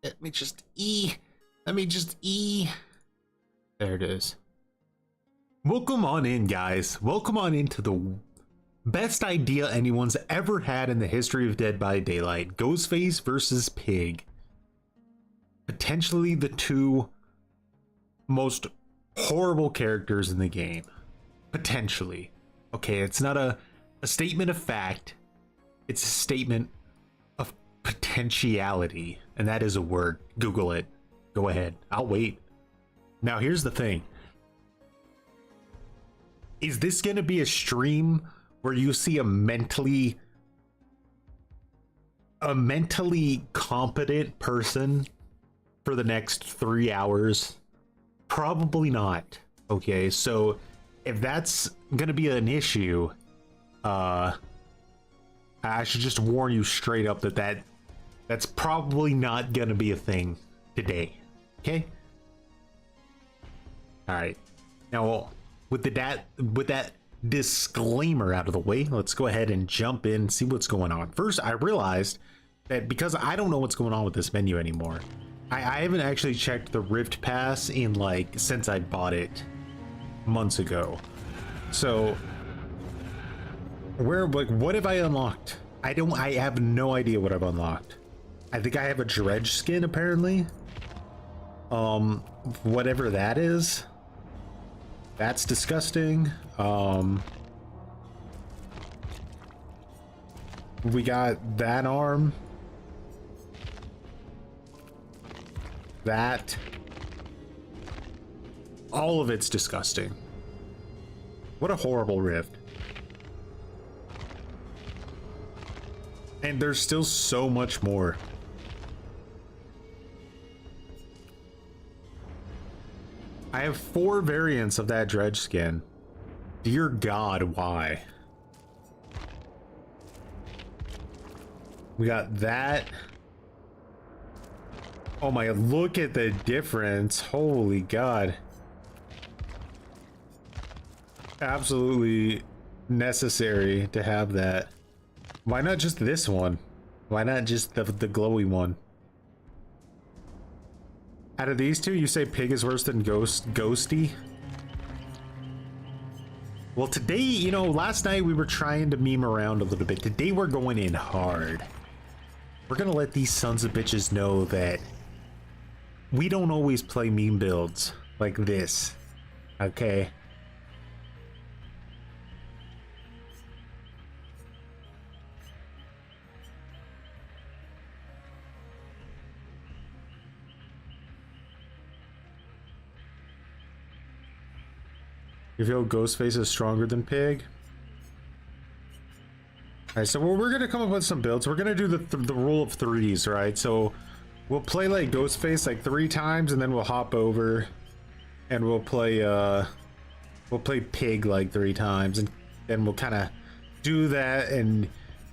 Let me just E. Let me just E. There it is. Welcome on in, guys. Welcome on into the best idea anyone's ever had in the history of Dead by Daylight. Ghostface versus Pig. Potentially the two most horrible characters in the game. Potentially. Okay, it's not a statement of fact. It's a statement of potentiality. And that is a word. Google it. Go ahead. I'll wait. Now, here's the thing. Is this going to be a stream where you see a mentally competent person for the next 3 hours? Probably not. Okay, so if that's going to be an issue, I should just warn you straight up that's probably not going to be a thing today. Okay? All right. Now, with that disclaimer out of the way, let's go ahead and jump in and see what's going on. First, I realized that because I don't know what's going on with this menu anymore, I haven't actually checked the Rift Pass in since I bought it months ago. So what have I unlocked? I have no idea what I've unlocked. I think I have a dredge skin apparently. Whatever that is. That's disgusting. We got that arm. That. All of it's disgusting. What a horrible rift. And there's still so much more. I have 4 variants of that dredge skin. Dear God, why? We got that. Oh my, look at the difference. Holy God. Absolutely necessary to have that. Why not just this one? Why not just the glowy one? Out of these two, you say Pig is worse than Ghosty? Well, today, last night we were trying to meme around a little bit. Today we're going in hard. We're gonna let these sons of bitches know that we don't always play meme builds like this, okay? You feel Ghostface is stronger than Pig? Alright, so we're gonna come up with some builds. We're gonna do the rule of threes, right? So we'll play Ghostface 3 times, and then we'll hop over and we'll play Pig 3 times, and then we'll kind of do that, and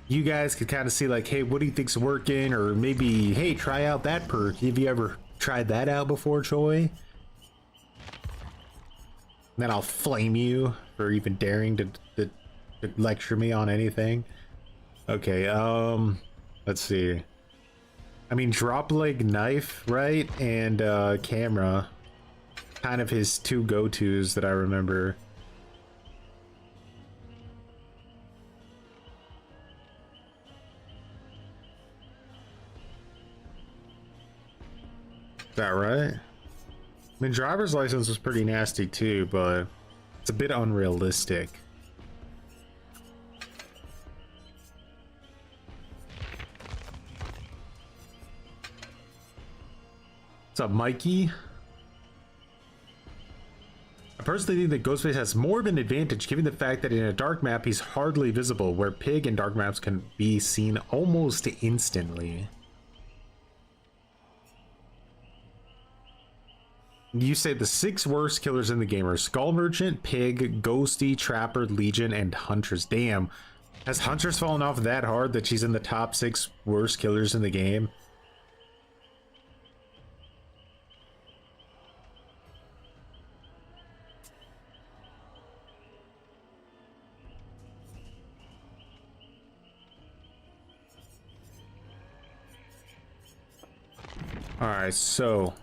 you guys could kind of see hey, what do you think's working, or maybe, hey, try out that perk. Have you ever tried that out before, Choi? Then I'll flame you for even daring to lecture me on anything. Okay, let's see. I mean, drop leg knife, right? And camera. Kind of his 2 go-tos that I remember. Is that right? I mean, driver's license was pretty nasty too, but it's a bit unrealistic. What's up, Mikey? I personally think that Ghostface has more of an advantage given the fact that in a dark map he's hardly visible, where Pig and dark maps can be seen almost instantly. You say the 6 worst killers in the game are Skull Merchant, Pig, Ghosty, Trapper, Legion, and Huntress. Damn. Has Huntress fallen off that hard that she's in the top 6 worst killers in the game? All right, so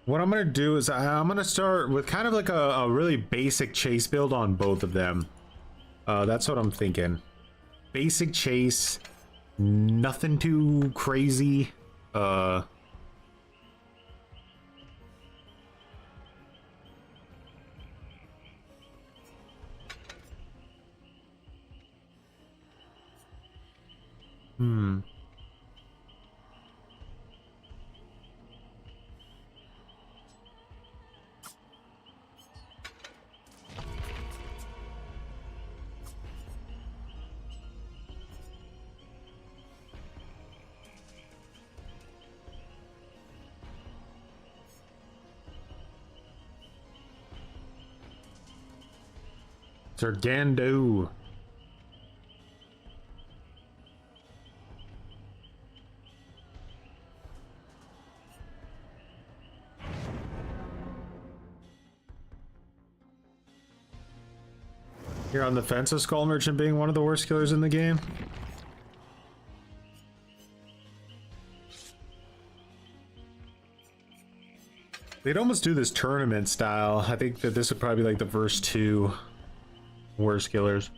what I'm gonna do is I'm gonna start with kind of like a really basic chase build on both of them. That's what I'm thinking. Basic chase, nothing too crazy. Sergando. You're on the fence of Skull Merchant being one of the worst killers in the game? They'd almost do this tournament style. I think that this would probably be like the first two worst killers.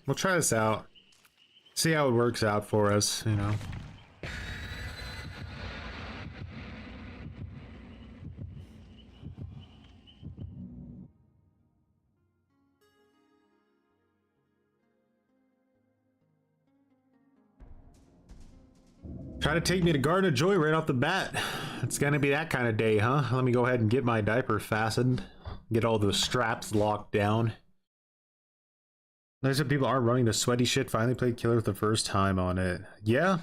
We'll try this out. See how it works out for us, you know. Try to take me to Garden of Joy right off the bat. It's gonna be that kind of day, huh? Let me go ahead and get my diaper fastened. Get all the straps locked down. There's some people aren't running the sweaty shit. Finally played Killer for the first time on it. Yeah.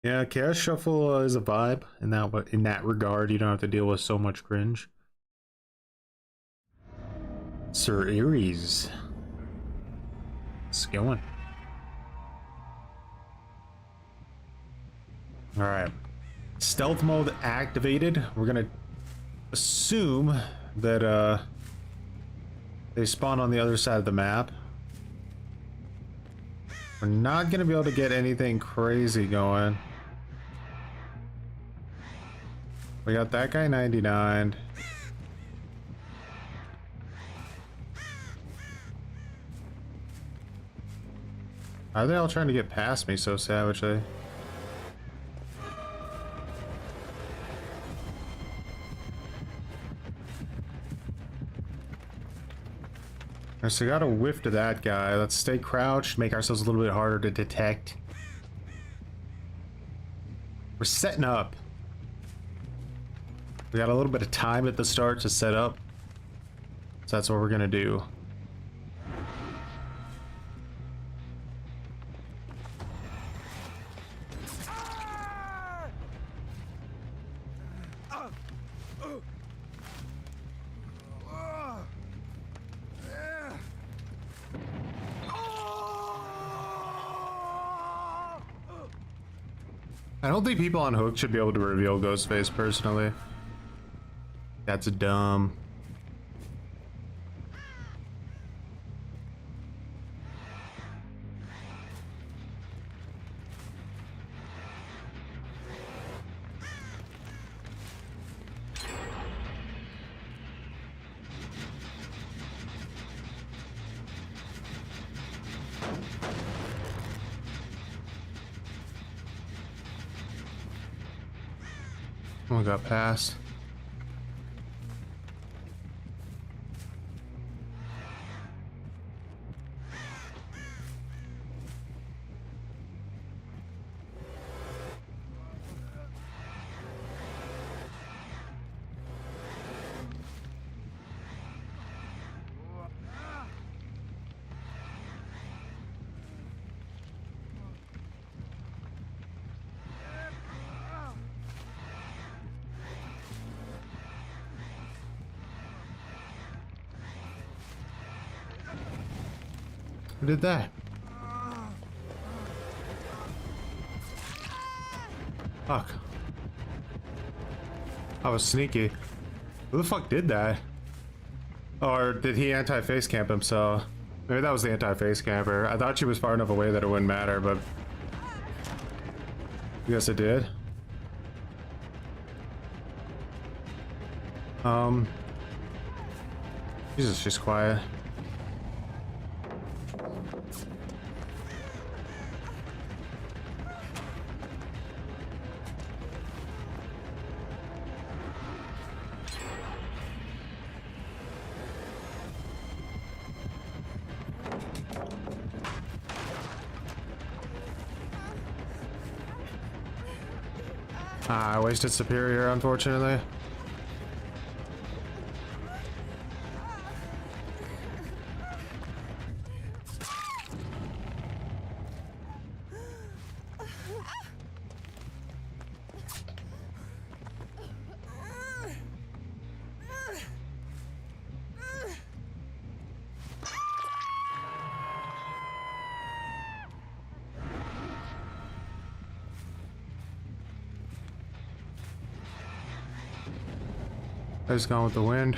Yeah, Chaos Shuffle is a vibe in that regard. You don't have to deal with so much cringe. Sir Ares. It's going. Alright. Stealth mode activated. We're gonna assume that they spawn on the other side of the map. We're not gonna be able to get anything crazy going. We got that guy 99. Are they all trying to get past me so savagely? So we got a whiff to that guy. Let's stay crouched, make ourselves a little bit harder to detect. We're setting up. We got a little bit of time at the start to set up. So that's what we're gonna do. I don't think people on Hook should be able to reveal Ghostface, personally. That's dumb. Oh, got past. Who did that? Fuck. I was sneaky. Who the fuck did that? Or did he anti-face camp himself? Maybe that was the anti-face camper. I thought she was far enough away that it wouldn't matter, but I guess it did. Jesus, she's quiet. I wasted Superior, unfortunately. I just gone with the wind.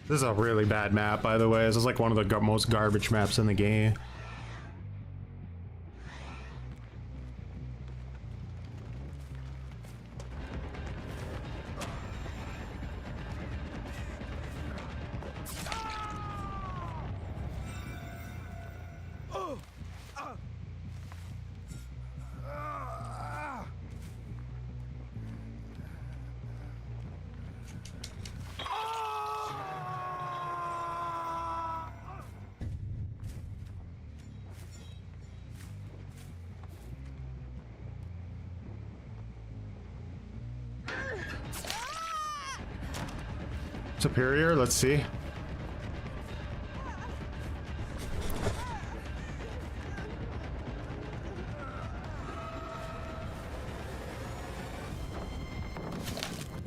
This is a really bad map, by the way. This is like one of the most garbage maps in the game. Superior, let's see.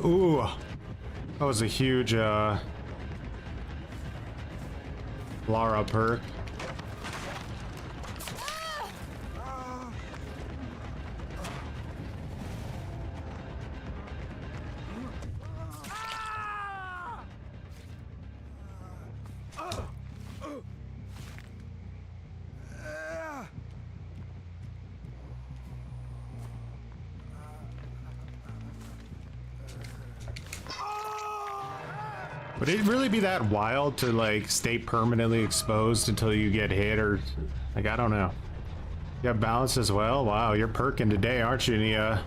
Ooh, that was a huge Lara perk. Would it really be that wild to like stay permanently exposed until you get hit, or like, I don't know. You have balance as well? Wow, you're perking today, aren't you, Nia?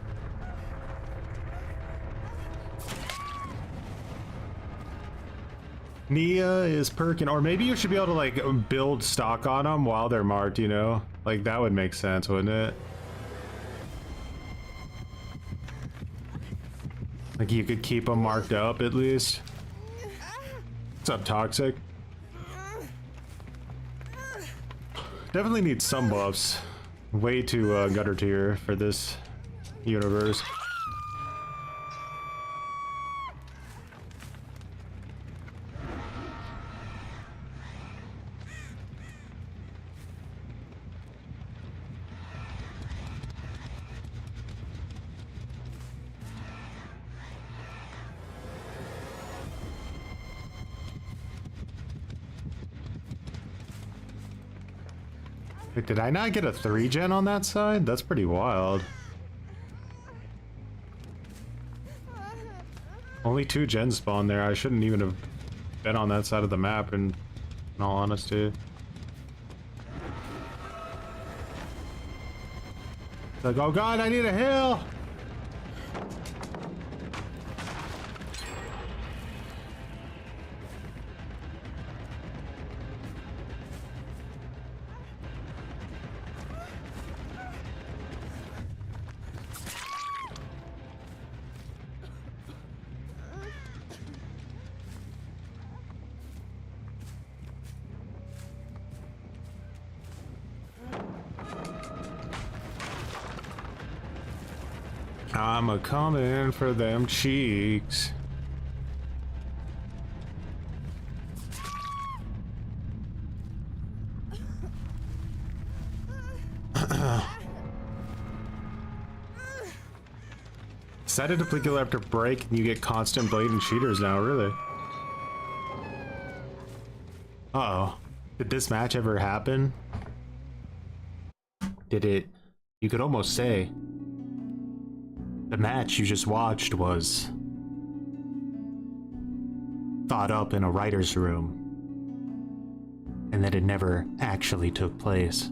Nia is perking, or maybe you should be able to like build stock on them while they're marked, you know? Like that would make sense, wouldn't it? Like you could keep them marked up at least. What's up, Toxic? Definitely need some buffs. Way too gutter tier for this universe. Wait, did I not get a 3-gen on that side? That's pretty wild. Only 2 gens spawned there. I shouldn't even have been on that side of the map, in all honesty. It's like, oh god, I need a heal! I'm a coming for them cheeks. Set a depleter after break and you get constant blade and cheaters now, really. Uh-oh. Did this match ever happen? Did it? You could almost say the match you just watched was thought up in a writer's room and that it never actually took place.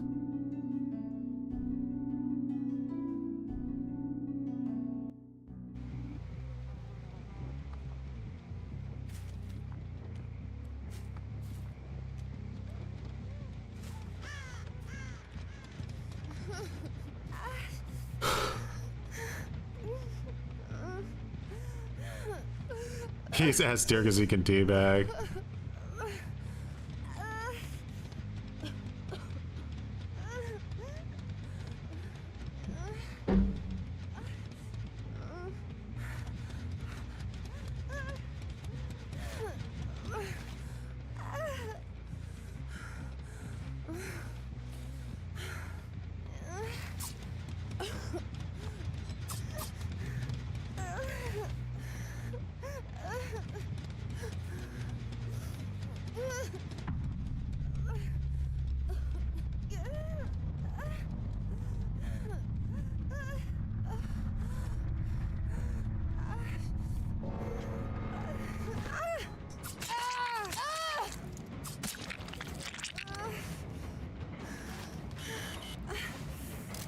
He's as scared as he can teabag.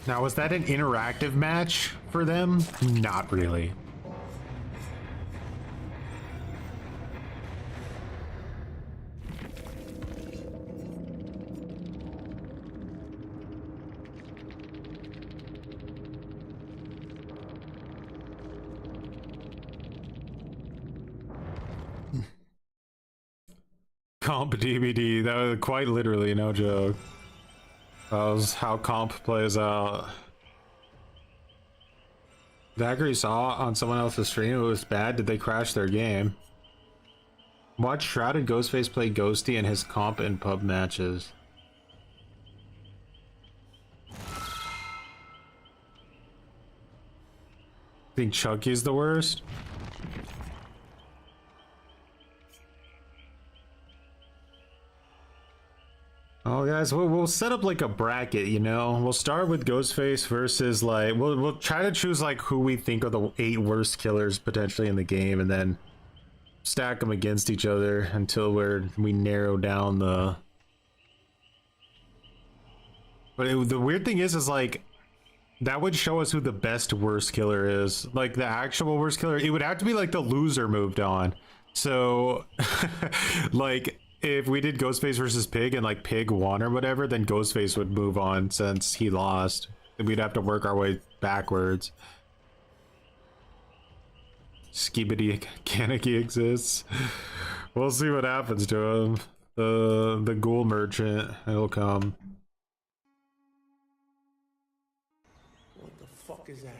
Now, was that an interactive match for them? Not really. Comp DBD, that was quite literally, no joke. That was how comp plays out. The hacker you saw on someone else's stream, it was bad. Did they crash their game? Watch Shrouded Ghostface play Ghosty in his comp and pub matches. Think Chucky's the worst? Oh, guys, we'll set up like a bracket, you know. We'll start with Ghostface versus like we'll try to choose like who we think are the 8 worst killers potentially in the game, and then stack them against each other until we narrow down the. But the weird thing is like that would show us who the best worst killer is. Like the actual worst killer, it would have to be like the loser moved on. So, like. If we did Ghostface versus Pig and like Pig won or whatever, then Ghostface would move on since he lost. We'd have to work our way backwards. Skibidi Kaneki exists. We'll see what happens to him. The Ghoul merchant, it'll come. What the fuck is that?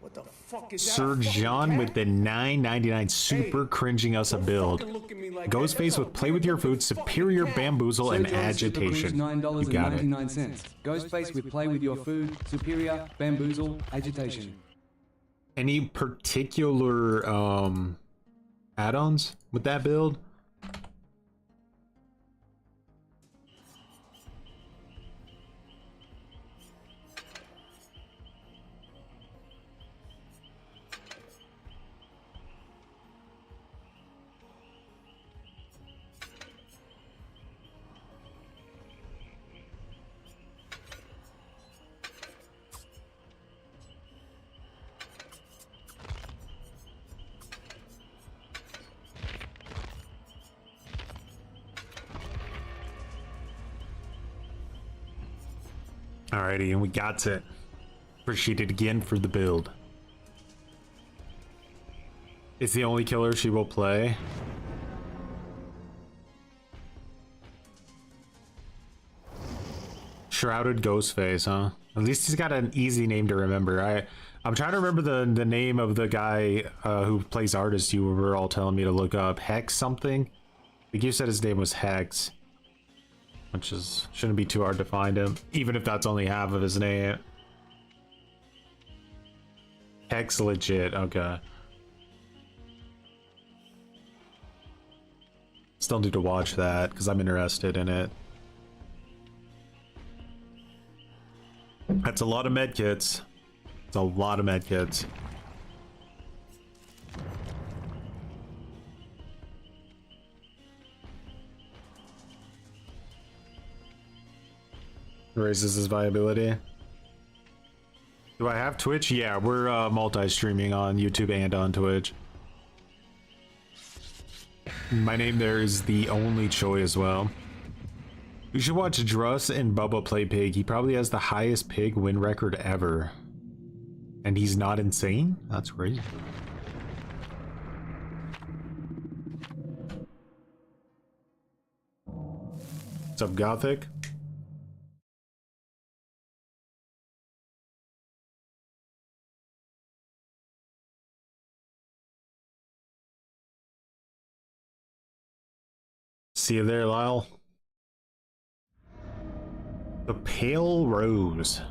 What the fuck is that? Sir John with the $9.99 super cringing us a build. Like Ghostface with play with your food, superior bamboozle, and agitation. You got it. Ghostface with play with your food, superior bamboozle, agitation. Any particular add-ons with that build? Alrighty, and we got it. Appreciate it again for the build. It's the only killer she will play. Shrouded Ghostface, huh? At least he's got an easy name to remember. I'm trying to remember the name of the guy who plays artist you were all telling me to look up. Hex something? I think you said his name was Hex. Which shouldn't be too hard to find him, even if that's only half of his name. Hex legit. Okay. Still need to watch that because I'm interested in it. That's a lot of med kits. It's a lot of med kits. Raises his viability. Do I have Twitch? Yeah, we're multi-streaming on YouTube and on Twitch. My name there is the only Choi as well. You should watch Druss and Bubba play Pig. He probably has the highest Pig win record ever. And he's not insane? That's crazy. What's up, Gothic? See you there, Lyle. The Pale Rose.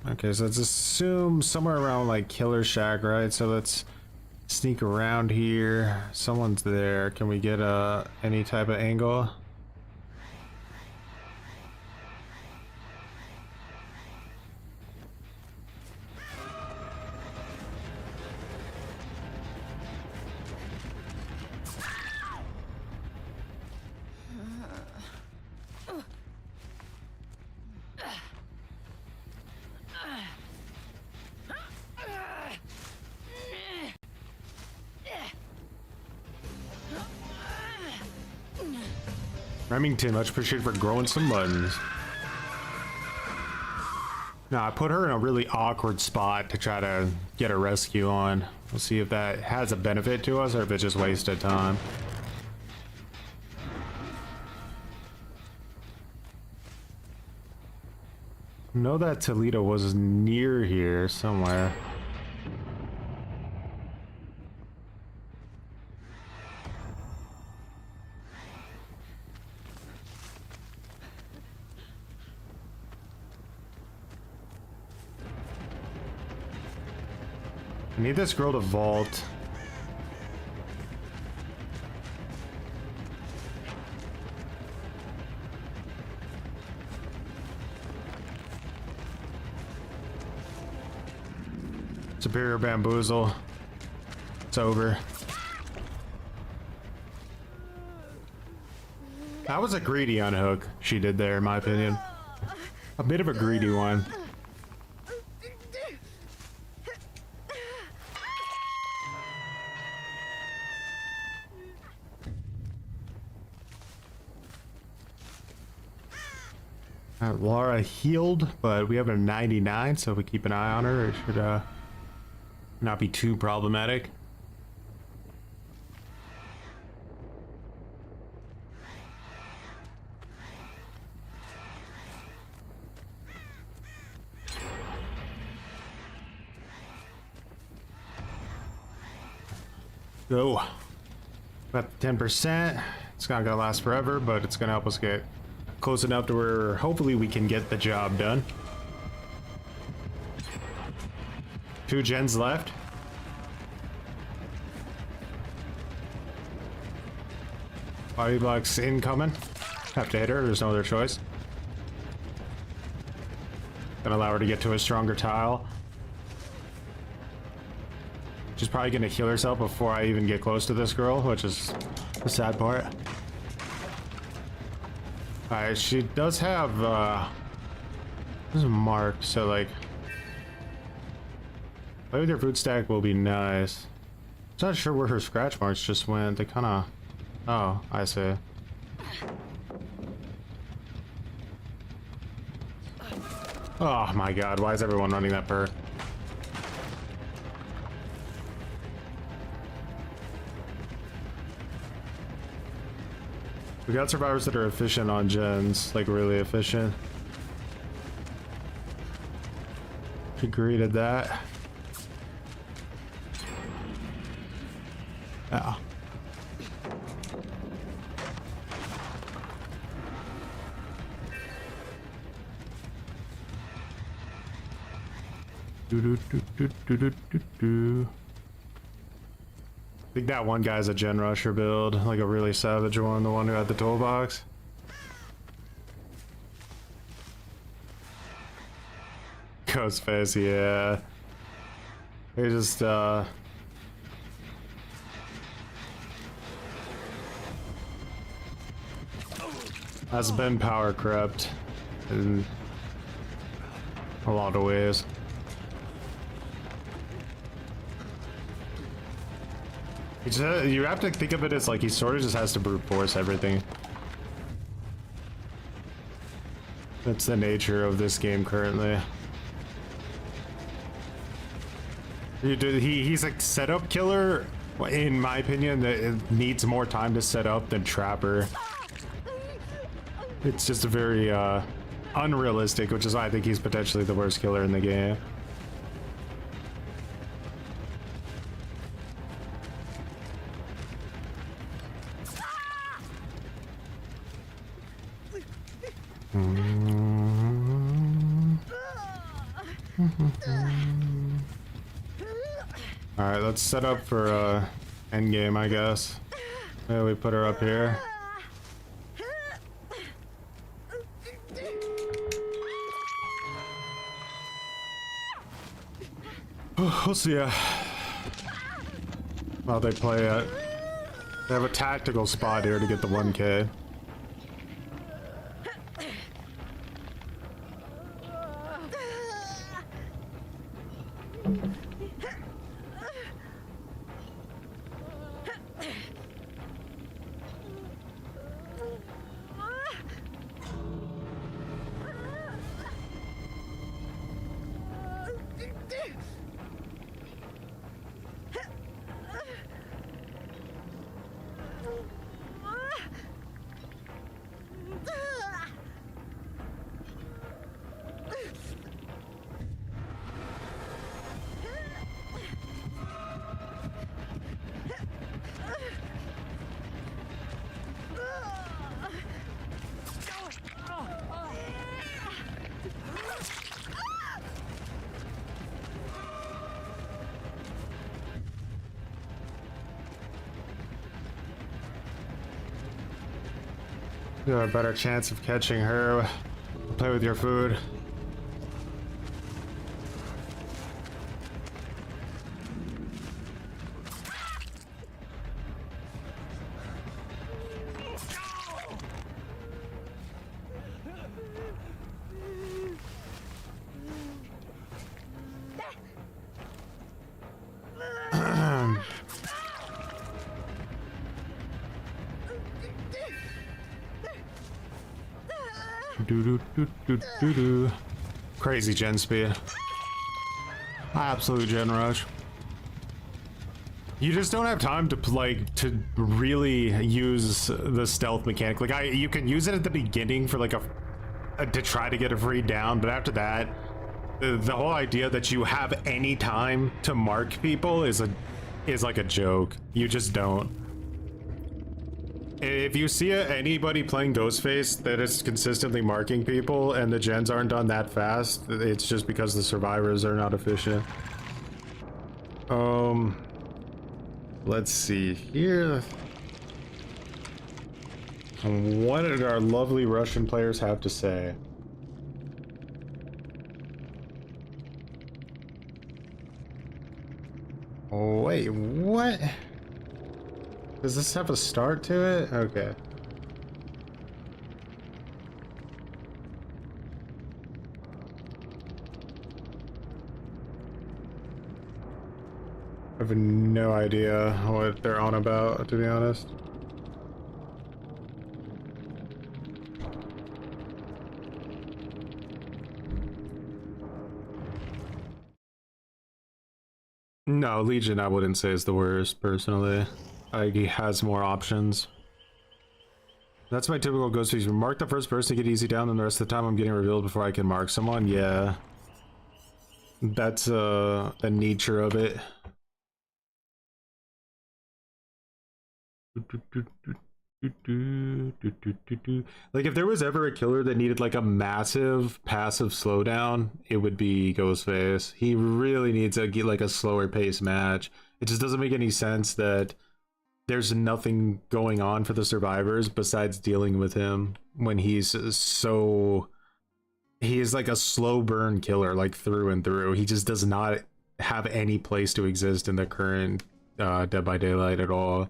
Okay, so let's assume somewhere around like Killer Shack, right? So let's sneak around here. Someone's there. Can we get any type of angle? Remington, much appreciated for growing some buttons. Now, I put her in a really awkward spot to try to get a rescue on. We'll see if that has a benefit to us or if it's just wasted time. I know that Toledo was near here somewhere. I need this girl to vault. Superior bamboozle. It's over. That was a greedy unhook she did there, in my opinion. A bit of a greedy one. Laura healed, but we have a 99, so if we keep an eye on her, it should not be too problematic. Go. About 10%. It's not gonna last forever, but it's gonna help us get close enough to where hopefully we can get the job done. 2 gens left. Body blocks incoming. Have to hit her, there's no other choice. Gonna allow her to get to a stronger tile. She's probably gonna heal herself before I even get close to this girl, which is the sad part. Alright, she does have, this is marked, so like, play with your food stack will be nice. I'm not sure where her scratch marks just went. They kinda, oh, I see. Oh my god, why is everyone running that perk? We got survivors that are efficient on gens, like really efficient. She greeted that. Oh. I think that one guy's a gen rusher build, like a really savage one, the one who had the toolbox. Ghostface, yeah. He just has been power crept in a lot of ways. You have to think of it as like he sort of just has to brute force everything. That's the nature of this game currently. He's a setup killer, in my opinion, that it needs more time to set up than Trapper. It's just a very unrealistic, which is why I think he's potentially the worst killer in the game. Alright, let's set up for endgame, I guess. Yeah, we put her up here. We'll see how they play it. They have a tactical spot here to get the 1K. You have a better chance of catching her. Play with your food. Crazy gen speed. Absolute gen rush. You just don't have time to to really use the stealth mechanic. Like you can use it at the beginning for like to try to get a free down, but after that, the whole idea that you have any time to mark people is like a joke. You just don't. If you see anybody playing Ghostface that is consistently marking people and the gens aren't done that fast, it's just because the survivors are not efficient. Let's see here. What did our lovely Russian players have to say? Oh, wait, what? Does this have a start to it? Okay. I have no idea what they're on about, to be honest. No, Legion I wouldn't say is the worst, personally. He has more options. That's my typical Ghostface. Mark the first person to get easy down, and the rest of the time I'm getting revealed before I can mark someone. Yeah. That's the nature of it. Like, if there was ever a killer that needed like a massive passive slowdown, it would be Ghostface. He really needs to get like a slower pace match. It just doesn't make any sense that there's nothing going on for the survivors besides dealing with him when he's so... He is like a slow burn killer, like through and through. He just does not have any place to exist in the current Dead by Daylight at all.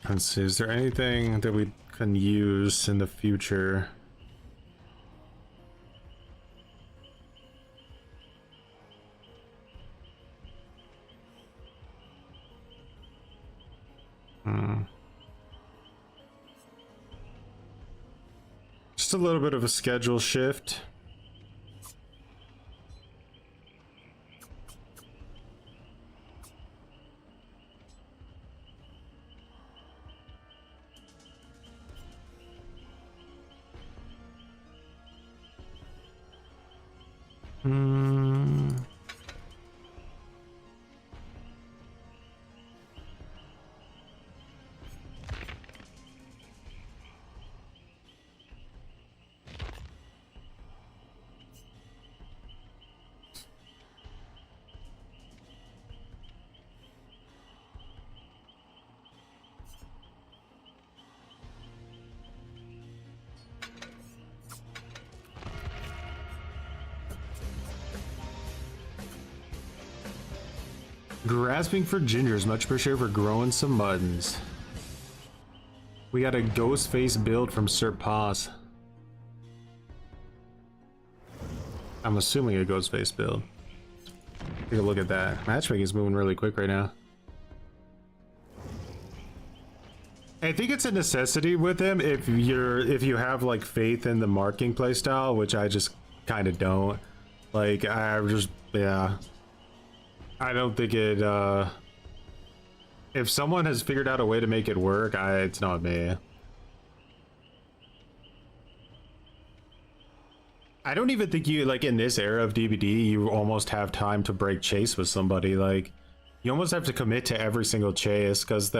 Let's see, is there anything that we can use in the future? Just a little bit of a schedule shift. Grasping for gingers, much appreciated for growing some muttons. We got a Ghostface build from Sir Pos. I'm assuming a Ghostface build. Take a look at that. Matchmaking is moving really quick right now. I think it's a necessity with him if you have like faith in the marking playstyle, which I just kind of don't. Like yeah. I don't think it, if someone has figured out a way to make it work, it's not me. I don't even think you, like, in this era of DBD, you almost have time to break chase with somebody. Like, you almost have to commit to every single chase, because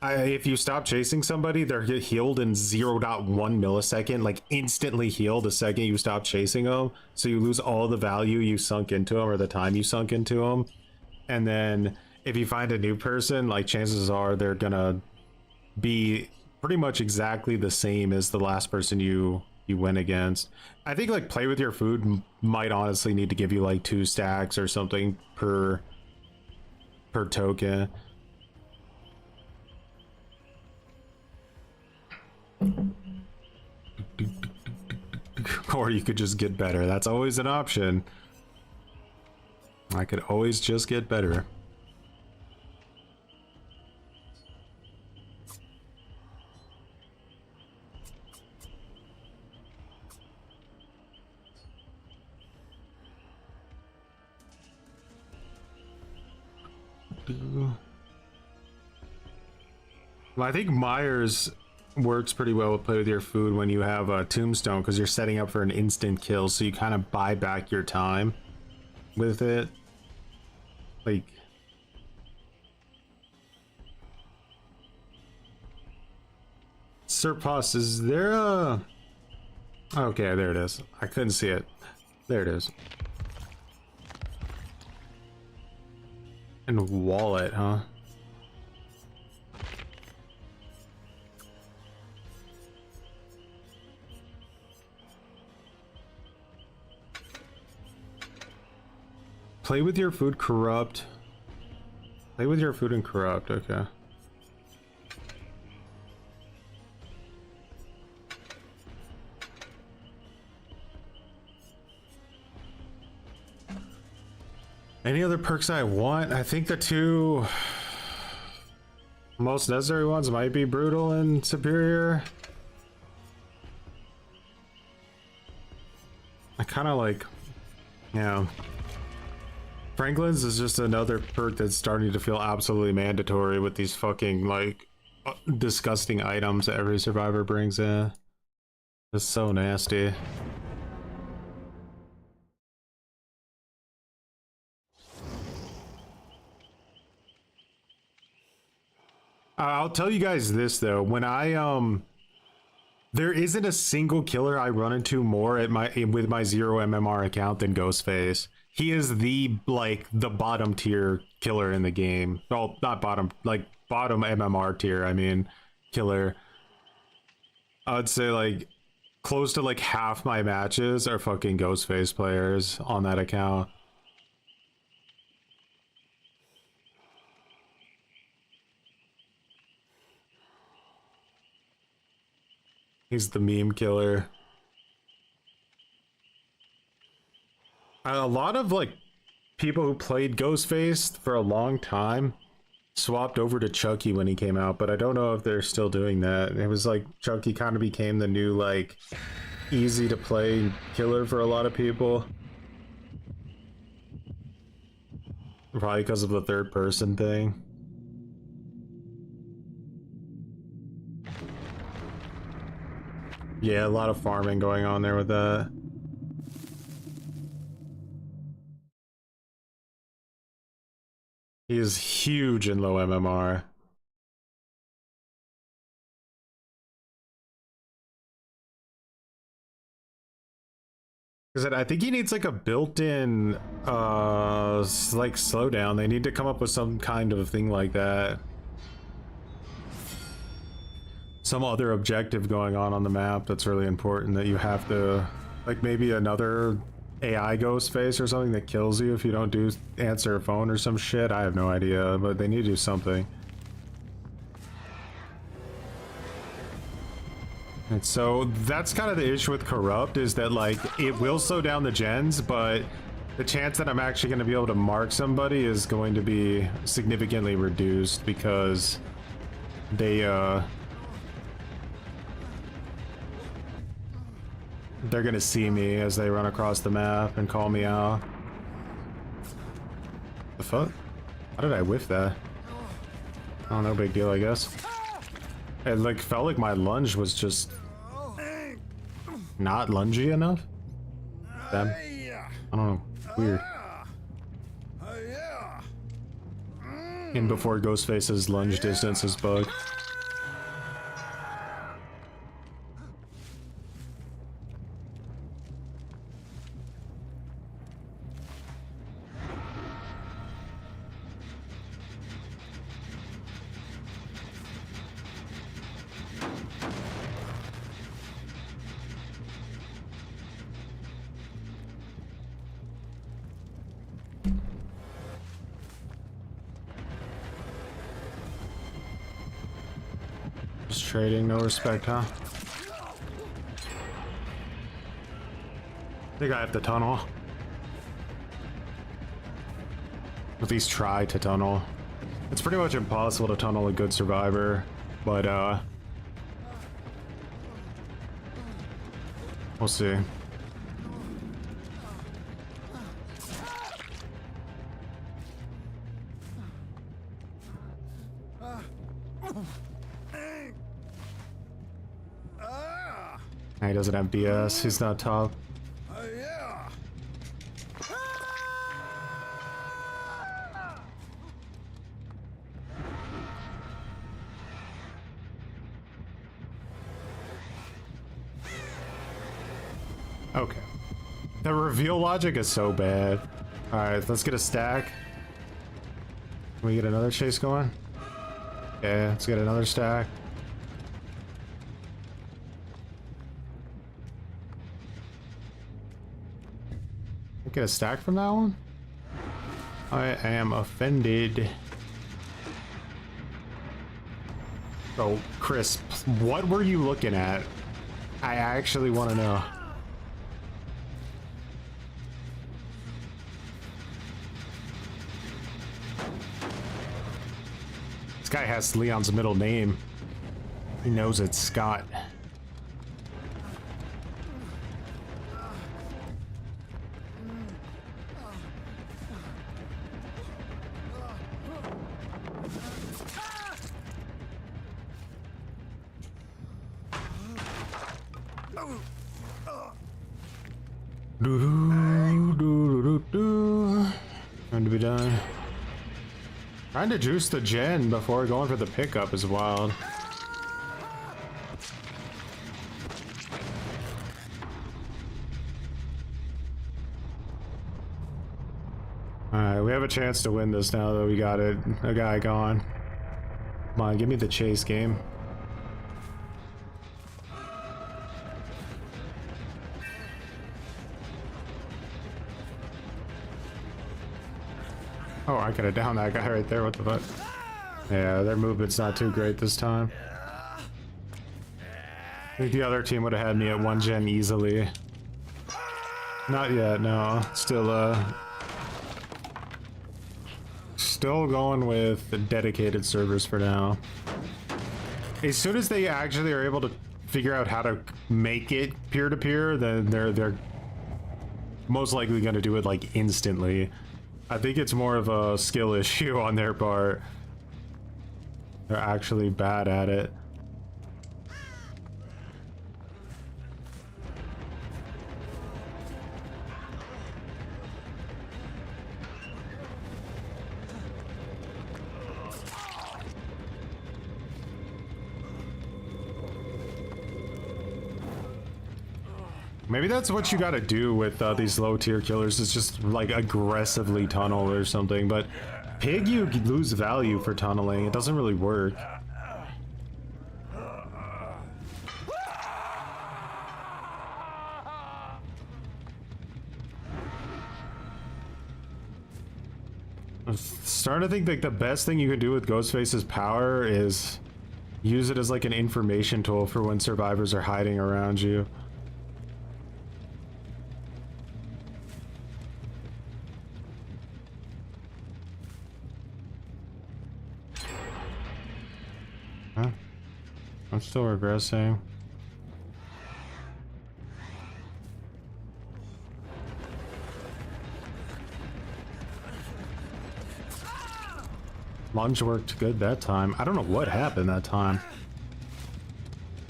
if you stop chasing somebody, they're healed in 0.1 millisecond, like instantly healed the second you stop chasing them. So you lose all the value you sunk into them or the time you sunk into them. And then if you find a new person, like chances are they're gonna be pretty much exactly the same as the last person you went against. I think like play with your food might honestly need to give you like 2 stacks or something per token. Or you could just get better. That's always an option. I could always just get better. Well, I think Myers works pretty well with play with your food when you have a tombstone, because you're setting up for an instant kill, so you kind of buy back your time with it. Like, Sir Pos, is there a... Okay, there it is. I couldn't see it. There it is. And wallet, huh? Play with your food, corrupt. Play with your food and corrupt, okay. Any other perks I want? I think the 2 most necessary ones might be brutal and superior. I kind of like, yeah. Franklin's is just another perk that's starting to feel absolutely mandatory with these fucking, like, disgusting items that every survivor brings in. It's so nasty. I'll tell you guys this though. When I there isn't a single killer I run into more at with my 0 MMR account than Ghostface. He is the bottom tier killer in the game. Well, not bottom, like bottom MMR tier. I mean, killer. I'd say like close to like half my matches are fucking Ghostface players on that account. He's the meme killer. A lot of like people who played Ghostface for a long time swapped over to Chucky when he came out, but I don't know if they're still doing that. It was like Chucky kind of became the new like easy to play killer for a lot of people. Probably because of the third person thing. Yeah, a lot of farming going on there with that. He is huge in low MMR. I think he needs like a built-in like slowdown. They need to come up with some kind of thing like that. Some other objective going on the map that's really important that you have to, like maybe another AI Ghostface or something that kills you if you don't answer a phone or some shit. I have no idea, but they need to do something. And so that's kind of the issue with Corrupt, is that like it will slow down the gens, but the chance that I'm actually going to be able to mark somebody is going to be significantly reduced because they're gonna see me as they run across the map and call me out. The fuck? How did I whiff that? Oh, no big deal, I guess. It like felt like my lunge was just not lungy enough. Them. I don't know. Weird. And before Ghostface's lunge distance is bugged. Just trading, no respect, huh? I think I have to tunnel. At least try to tunnel. It's pretty much impossible to tunnel a good survivor, but we'll see. He doesn't have BS, he's not top. Okay. The reveal logic is so bad. Alright, let's get a stack. Can we get another chase going? Yeah, let's get another stack. Get a stack from that one? I am offended. Oh, Chris, what were you looking at? I actually want to know. This guy has Leon's middle name. He knows it's Scott. Going to be done. Trying to juice the gen before going for the pickup is wild. Alright, we have a chance to win this now that we got it. A guy gone. Come on, give me the chase game. Oh, I could have downed that guy right there. What the fuck? Yeah, their movement's not too great this time. I think the other team would have had me at 1 gen easily. Not yet, no. Still going with the dedicated servers for now. As soon as they actually are able to figure out how to make it peer-to-peer, then they're most likely going to do it like instantly. I think it's more of a skill issue on their part. They're actually bad at it. Maybe that's what you gotta do with these low tier killers, is just like aggressively tunnel or something, but pig you lose value for tunneling. It doesn't really work. I'm starting to think like the best thing you can do with Ghostface's power is use it as like an information tool for when survivors are hiding around you. Huh? I'm still regressing. Lunge worked good that time. I don't know what happened that time.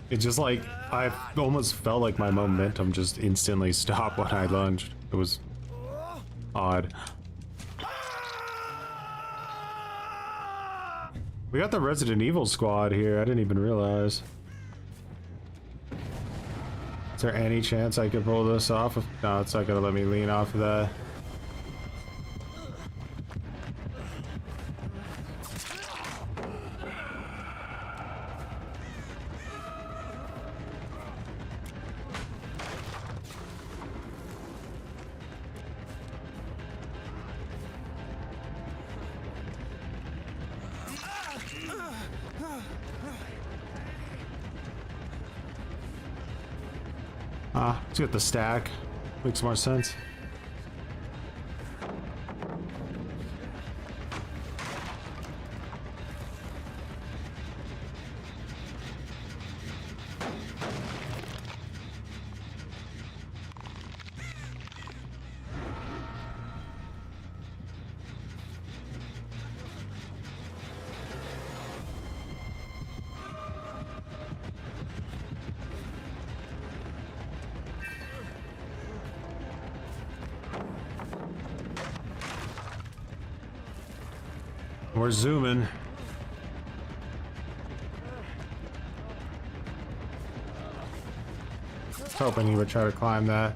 It just like, I almost felt like my momentum just instantly stopped when I lunged. It was odd. We got the Resident Evil squad here. I didn't even realize. Is there any chance I could pull this off? No, it's not gonna let me lean off of that. Let's get the stack. Makes more sense. We're zooming. I was hoping he would try to climb that.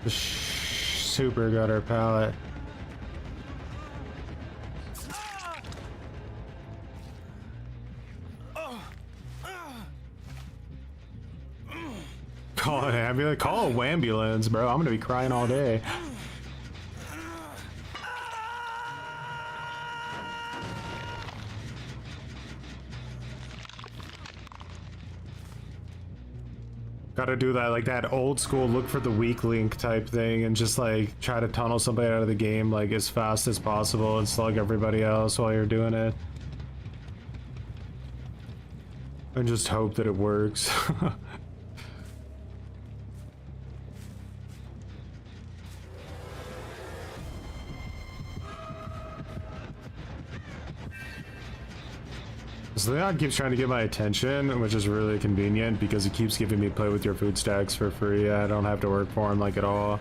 Super gutter pallet. Call an ambulance. Call a ambulance, bro. I'm gonna be crying all day. Gotta do that, like that old school look for the weak link type thing and just like try to tunnel somebody out of the game like as fast as possible and slug everybody else while you're doing it. And just hope that it works. Just Leon keeps trying to get my attention, which is really convenient because he keeps giving me play with your food stacks for free. I don't have to work for him like at all.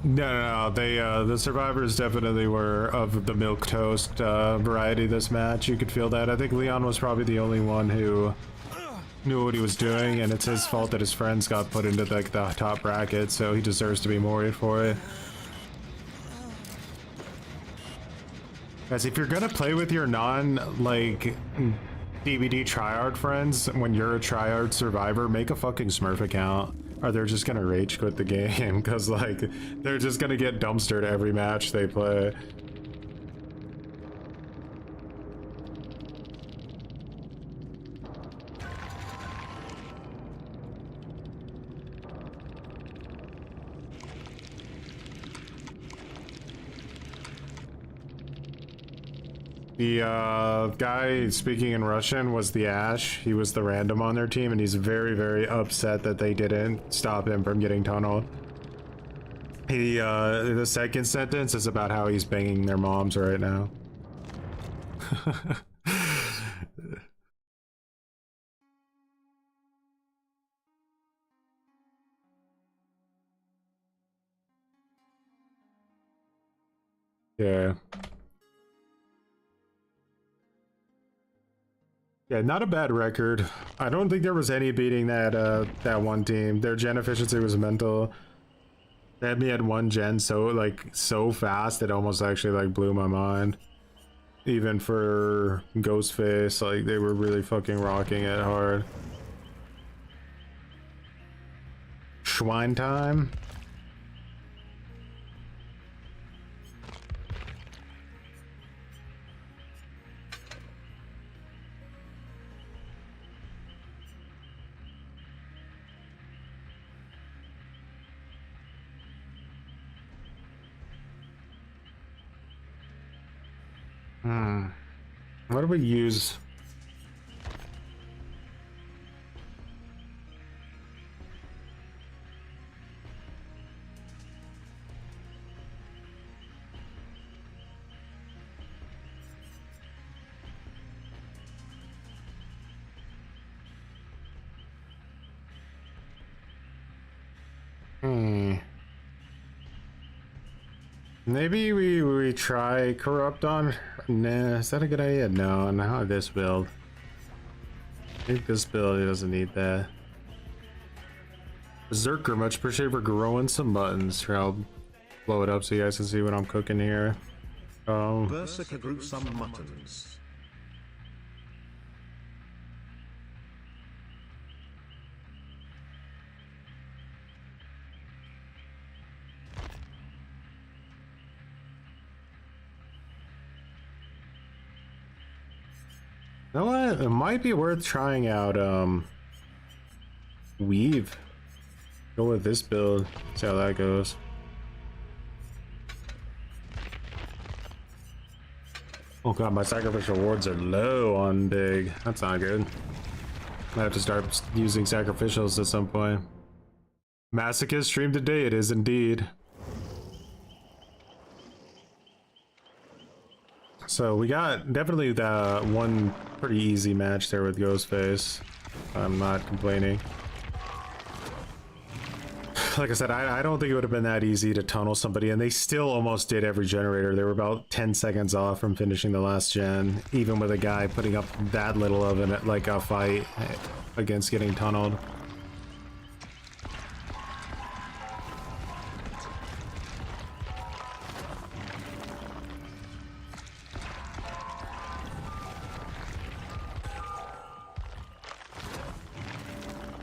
No, they the survivors definitely were of the milk toast variety this match. You could feel that. I think Leon was probably the only one who knew what he was doing, and it's his fault that his friends got put into like the top bracket, so he deserves to be morited for it. Guys, if you're gonna play with your non-like DBD tryhard friends when you're a tryhard survivor, make a fucking Smurf account. Or they're just gonna rage quit the game because like they're just gonna get dumpstered every match they play. The guy speaking in Russian was the Ash. He was the random on their team, and he's very, very upset that they didn't stop him from getting tunneled. He, the second sentence is about how he's banging their moms right now. Yeah. Yeah, not a bad record. I don't think there was any beating that that one team. Their gen efficiency was mental. They had me at one gen so fast it almost actually like blew my mind. Even for Ghostface, like they were really fucking rocking it hard. Schwein time. What do we use? Maybe we try corrupt on. Nah, is that a good idea? No, not this build. I think this build doesn't need that. Berserker, much appreciated for growing some buttons. Here, I'll blow it up so you guys can see what I'm cooking here. Berserker grew some muttons. You know what? It might be worth trying out Weave. Go with this build. See how that goes. Oh god, my sacrificial wards are low on big. That's not good. I have to start using sacrificials at some point. Masochist stream today, it is indeed. So we got definitely that one pretty easy match there with Ghostface. I'm not complaining. Like I said, I don't think it would have been that easy to tunnel somebody, and they still almost did every generator. They were about 10 seconds off from finishing the last gen, even with a guy putting up that little of an like a fight against getting tunneled.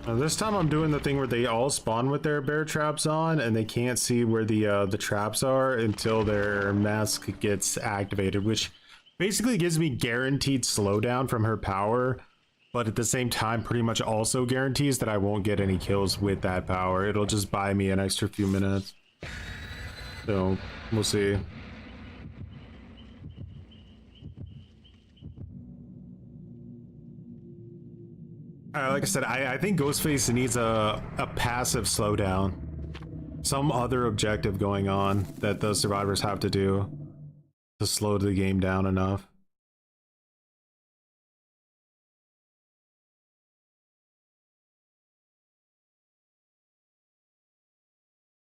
This time I'm doing the thing where they all spawn with their bear traps on, and they can't see where the traps are until their mask gets activated, which basically gives me guaranteed slowdown from her power, but at the same time pretty much also guarantees that I won't get any kills with that power. It'll just buy me an extra few minutes. So we'll see. Like I said, I think Ghostface needs a passive slowdown. Some other objective going on that the survivors have to do to slow the game down enough.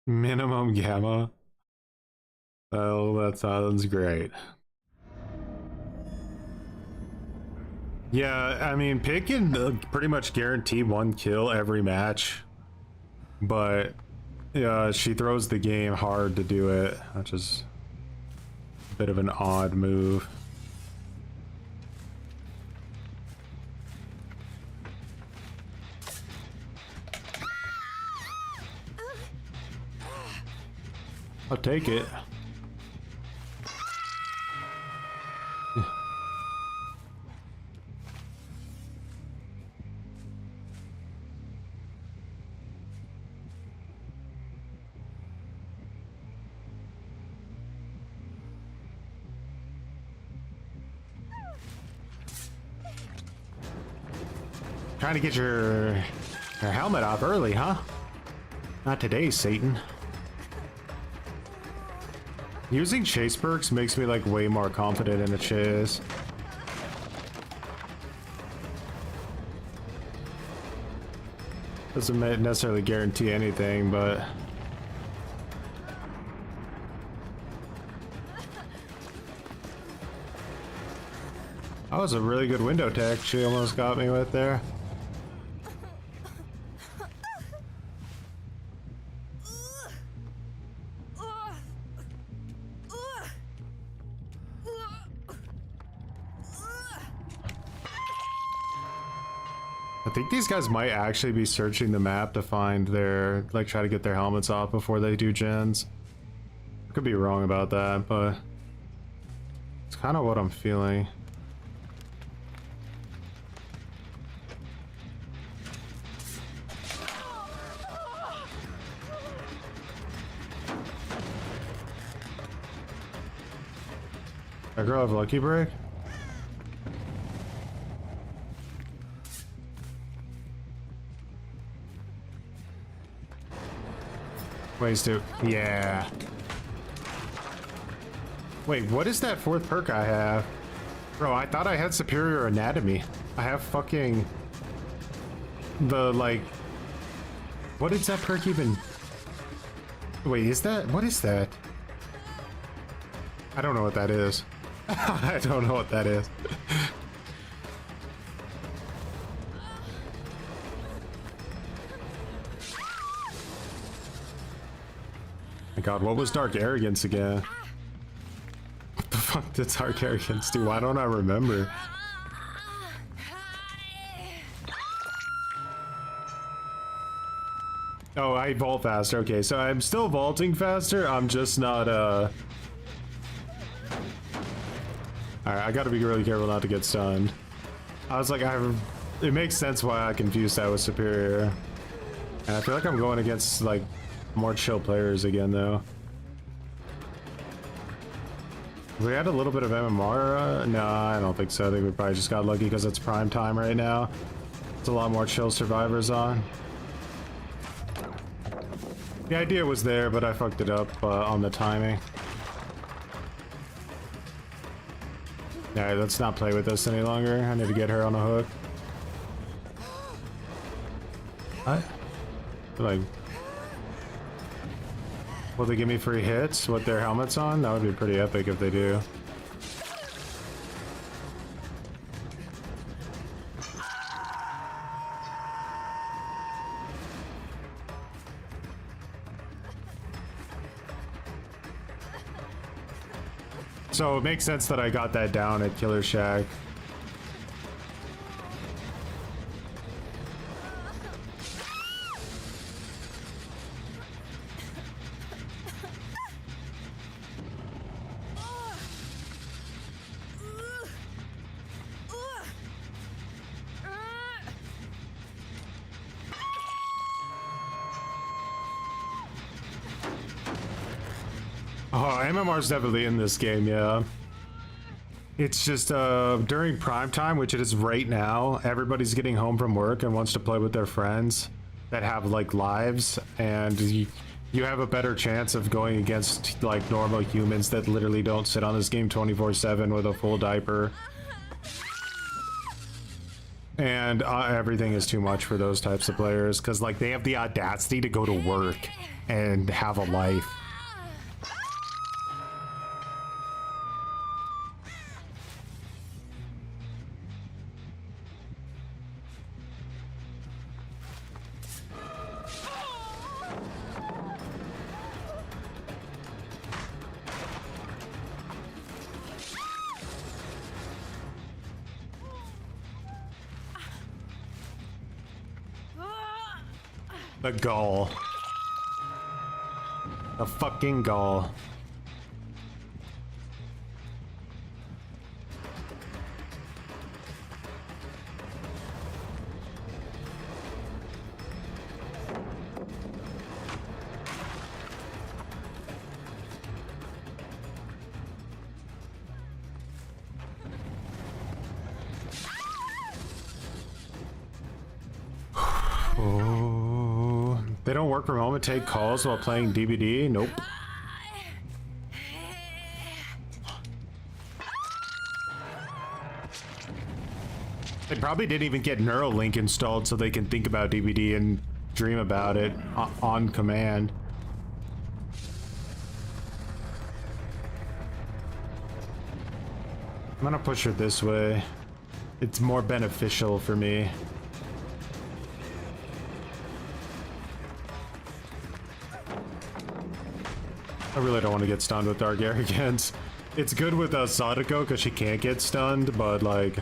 Minimum gamma. Oh, that sounds great. Yeah, I mean, Pick can pretty much guarantee one kill every match, but yeah, she throws the game hard to do it, which is a bit of an odd move. I'll take it. Trying to get your helmet off early, huh? Not today, Satan. Using chase perks makes me like way more confident in a chase. Doesn't necessarily guarantee anything, but that was a really good window tech she almost got me with there. I think these guys might actually be searching the map to find their, like, try to get their helmets off before they do gens. I could be wrong about that, but it's kind of what I'm feeling. That girl have lucky break? Ways to, yeah. Wait, what is that fourth perk I have? Bro, I thought I had superior anatomy. I have fucking the, like, what is that perk even? Wait, is that, what is that? I don't know what that is. I don't know what that is. My god, what was Dark Arrogance again? What the fuck did Dark Arrogance do? Why don't I remember? Oh, I vault faster. Okay, so I'm still vaulting faster. I'm just not, Alright, I gotta be really careful not to get stunned. I was like, it makes sense why I confused that with Superior. And I feel like I'm going against, like, more chill players again, though. We had a little bit of MMR? No, I don't think so. I think we probably just got lucky because it's prime time right now. It's a lot more chill survivors on. The idea was there, but I fucked it up on the timing. Alright, let's not play with this any longer. I need to get her on a hook. What? Like, will they give me free hits with their helmets on? That would be pretty epic if they do. So it makes sense that I got that down at Killer Shack. Oh, MMR's definitely in this game, yeah. It's just during prime time, which it is right now, everybody's getting home from work and wants to play with their friends that have like lives, and you have a better chance of going against like normal humans that literally don't sit on this game 24/7 with a full diaper. And everything is too much for those types of players because like they have the audacity to go to work and have a life. The Ghoul. The fucking Ghoul. Oh, they don't work from home and take calls while playing DBD? Nope. They probably didn't even get Neuralink installed so they can think about DBD and dream about it on command. I'm gonna push her this way. It's more beneficial for me. I really don't want to get stunned with Dark Arrogance. It's good with Sadako because she can't get stunned, but like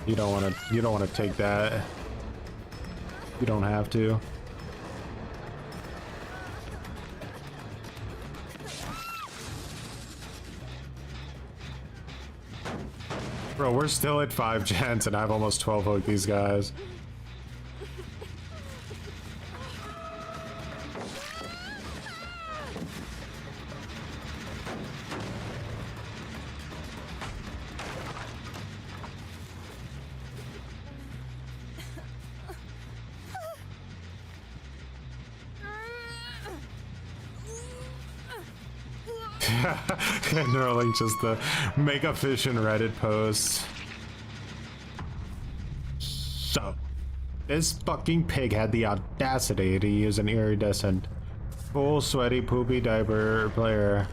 you don't want to take that. You don't have to. Bro, we're still at 5 gens and I've almost 12 hooked these guys. Neuralink just the make a fish in Reddit post. So, this fucking pig had the audacity to use an iridescent, full sweaty poopy diaper player.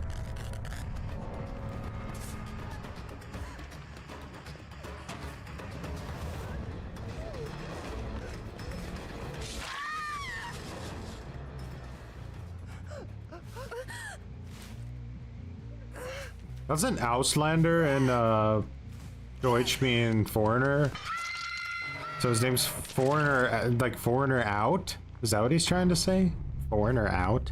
Doesn't Auslander and Deutsch mean foreigner? So his name's Foreigner, like Foreigner Out? Is that what he's trying to say? Foreigner Out?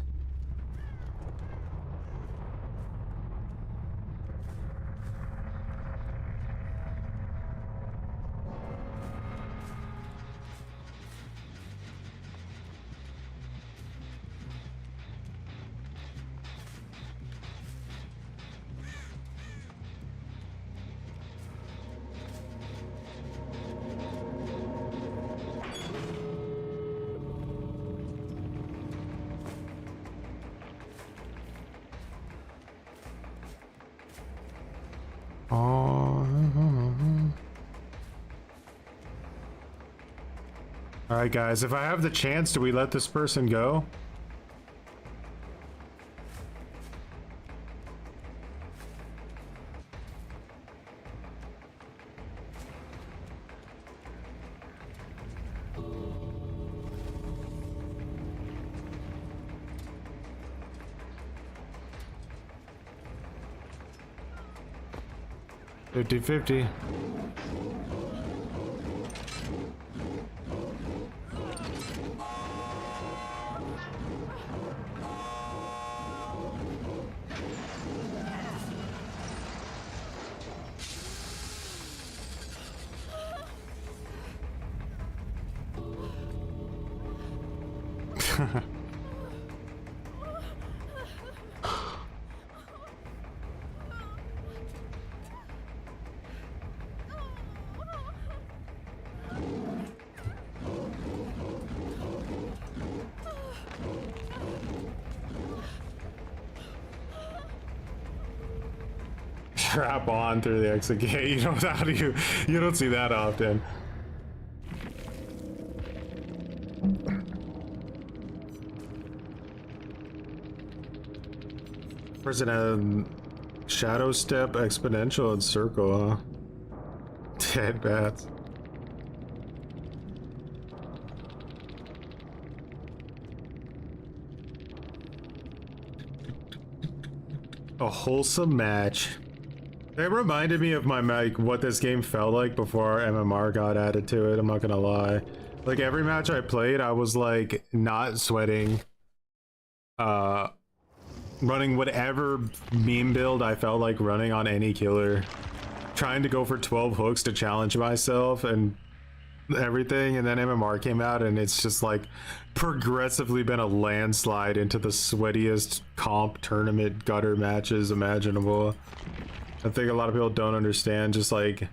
All right, guys, if I have the chance, do we let this person go? $50-50. Trap on through the exit gate. You know, how do you don't see that often. Person had shadow step, exponential, and circle, huh? Dead bats. A wholesome match. It reminded me of my like what this game felt like before MMR got added to it. I'm not gonna lie. Like every match I played, I was like not sweating. Running whatever meme build I felt like running on any killer. Trying to go for 12 hooks to challenge myself and everything, and then MMR came out and it's just like progressively been a landslide into the sweatiest comp tournament gutter matches imaginable. I think a lot of people don't understand just like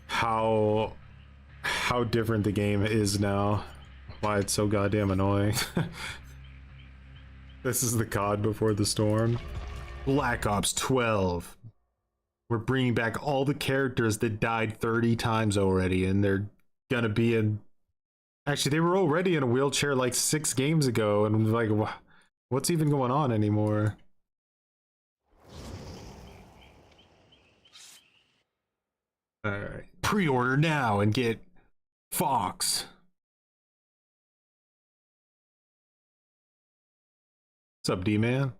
how different the game is now, why it's so goddamn annoying. This is the COD before the storm. Black Ops 12. We're bringing back all the characters that died 30 times already, and they're gonna be in... Actually, they were already in a wheelchair like 6 games ago, and like, what's even going on anymore? Alright, pre-order now and get Fox. What's up, D-Man?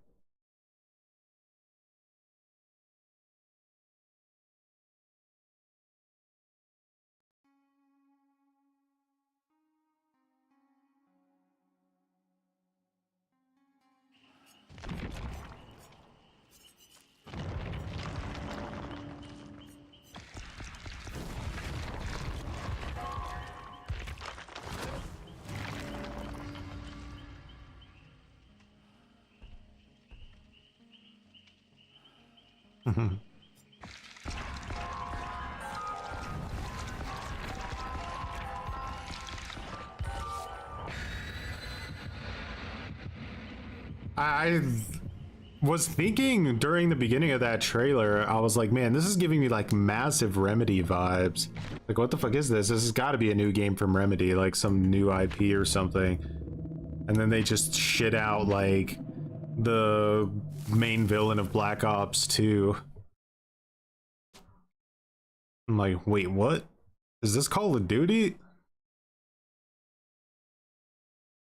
I was thinking during the beginning of that trailer, I was like, man, this is giving me like massive Remedy vibes. Like, what the fuck is this? This has got to be a new game from Remedy, like some new IP or something. And then they just shit out like the main villain of Black Ops 2. I'm like, wait, what? Is this Call of Duty?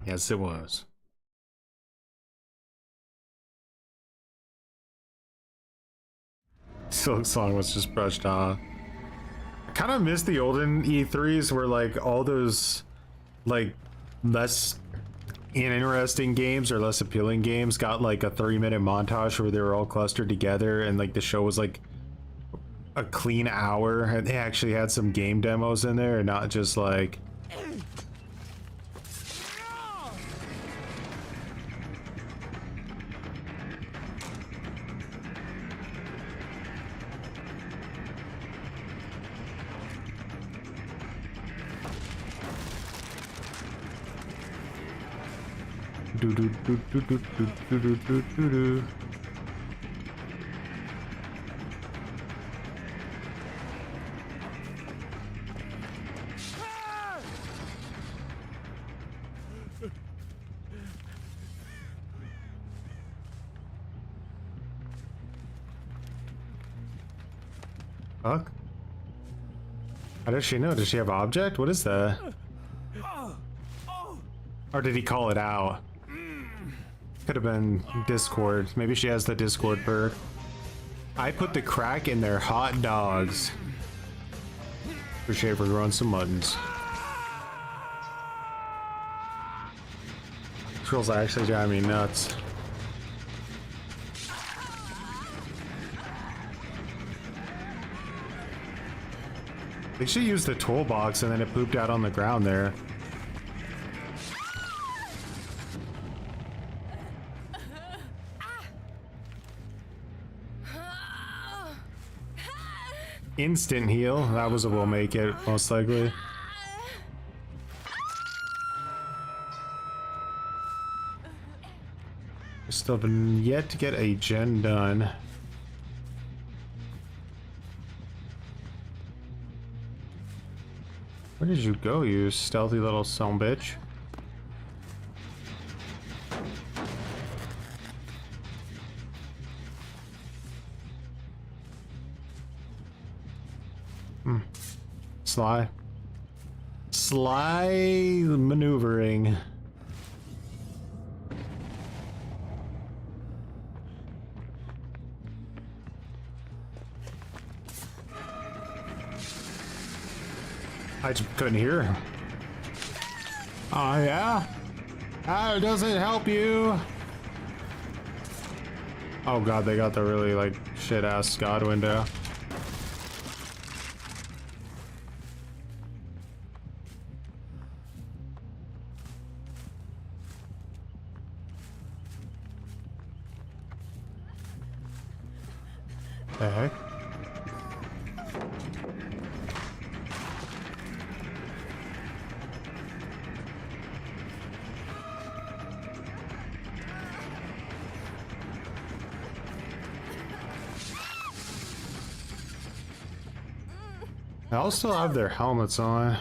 Yes, it was. Silk Song was just brushed off. I kind of miss the olden E3s where like all those like less interesting games or less appealing games got like a 3-minute montage where they were all clustered together and like the show was like a clean hour and they actually had some game demos in there and not just like do do do do do do do do do do. Fuck. How does she know? Does she have object? What is that? Or did he call it out? Could have been Discord. Maybe she has the Discord perk. I put the crack in their hot dogs. Appreciate for growing some muttons. This girl's actually driving me nuts. They should use the toolbox and then it pooped out on the ground there. Instant heal. That was a will make it, most likely. Still been yet to get a gen done. Where did you go, you stealthy little son of a bitch? Sly maneuvering. I just couldn't hear him. Oh yeah? How does it help you? Oh god, they got the really like shit ass God window. The heck? They all still have their helmets on.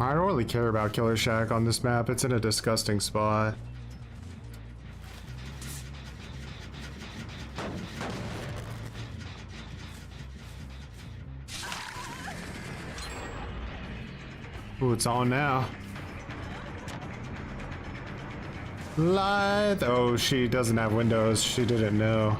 I don't really care about Killer Shack on this map. It's in a disgusting spot. Ooh, it's on now. Light. Oh, she doesn't have windows. She didn't know.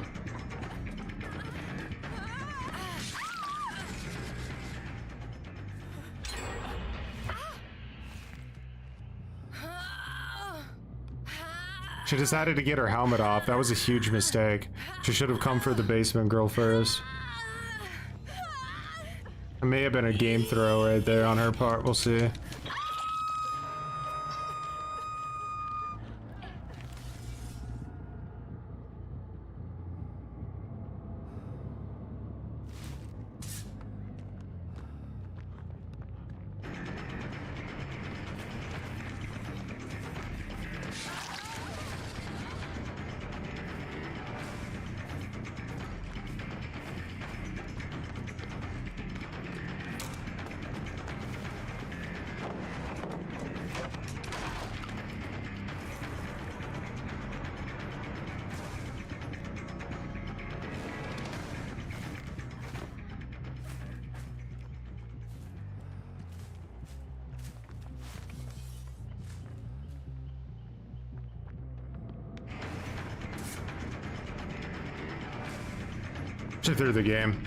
She decided to get her helmet off. That was a huge mistake. She should have come for the basement girl first. It may have been a game throw right there on her part. We'll see. She threw the game.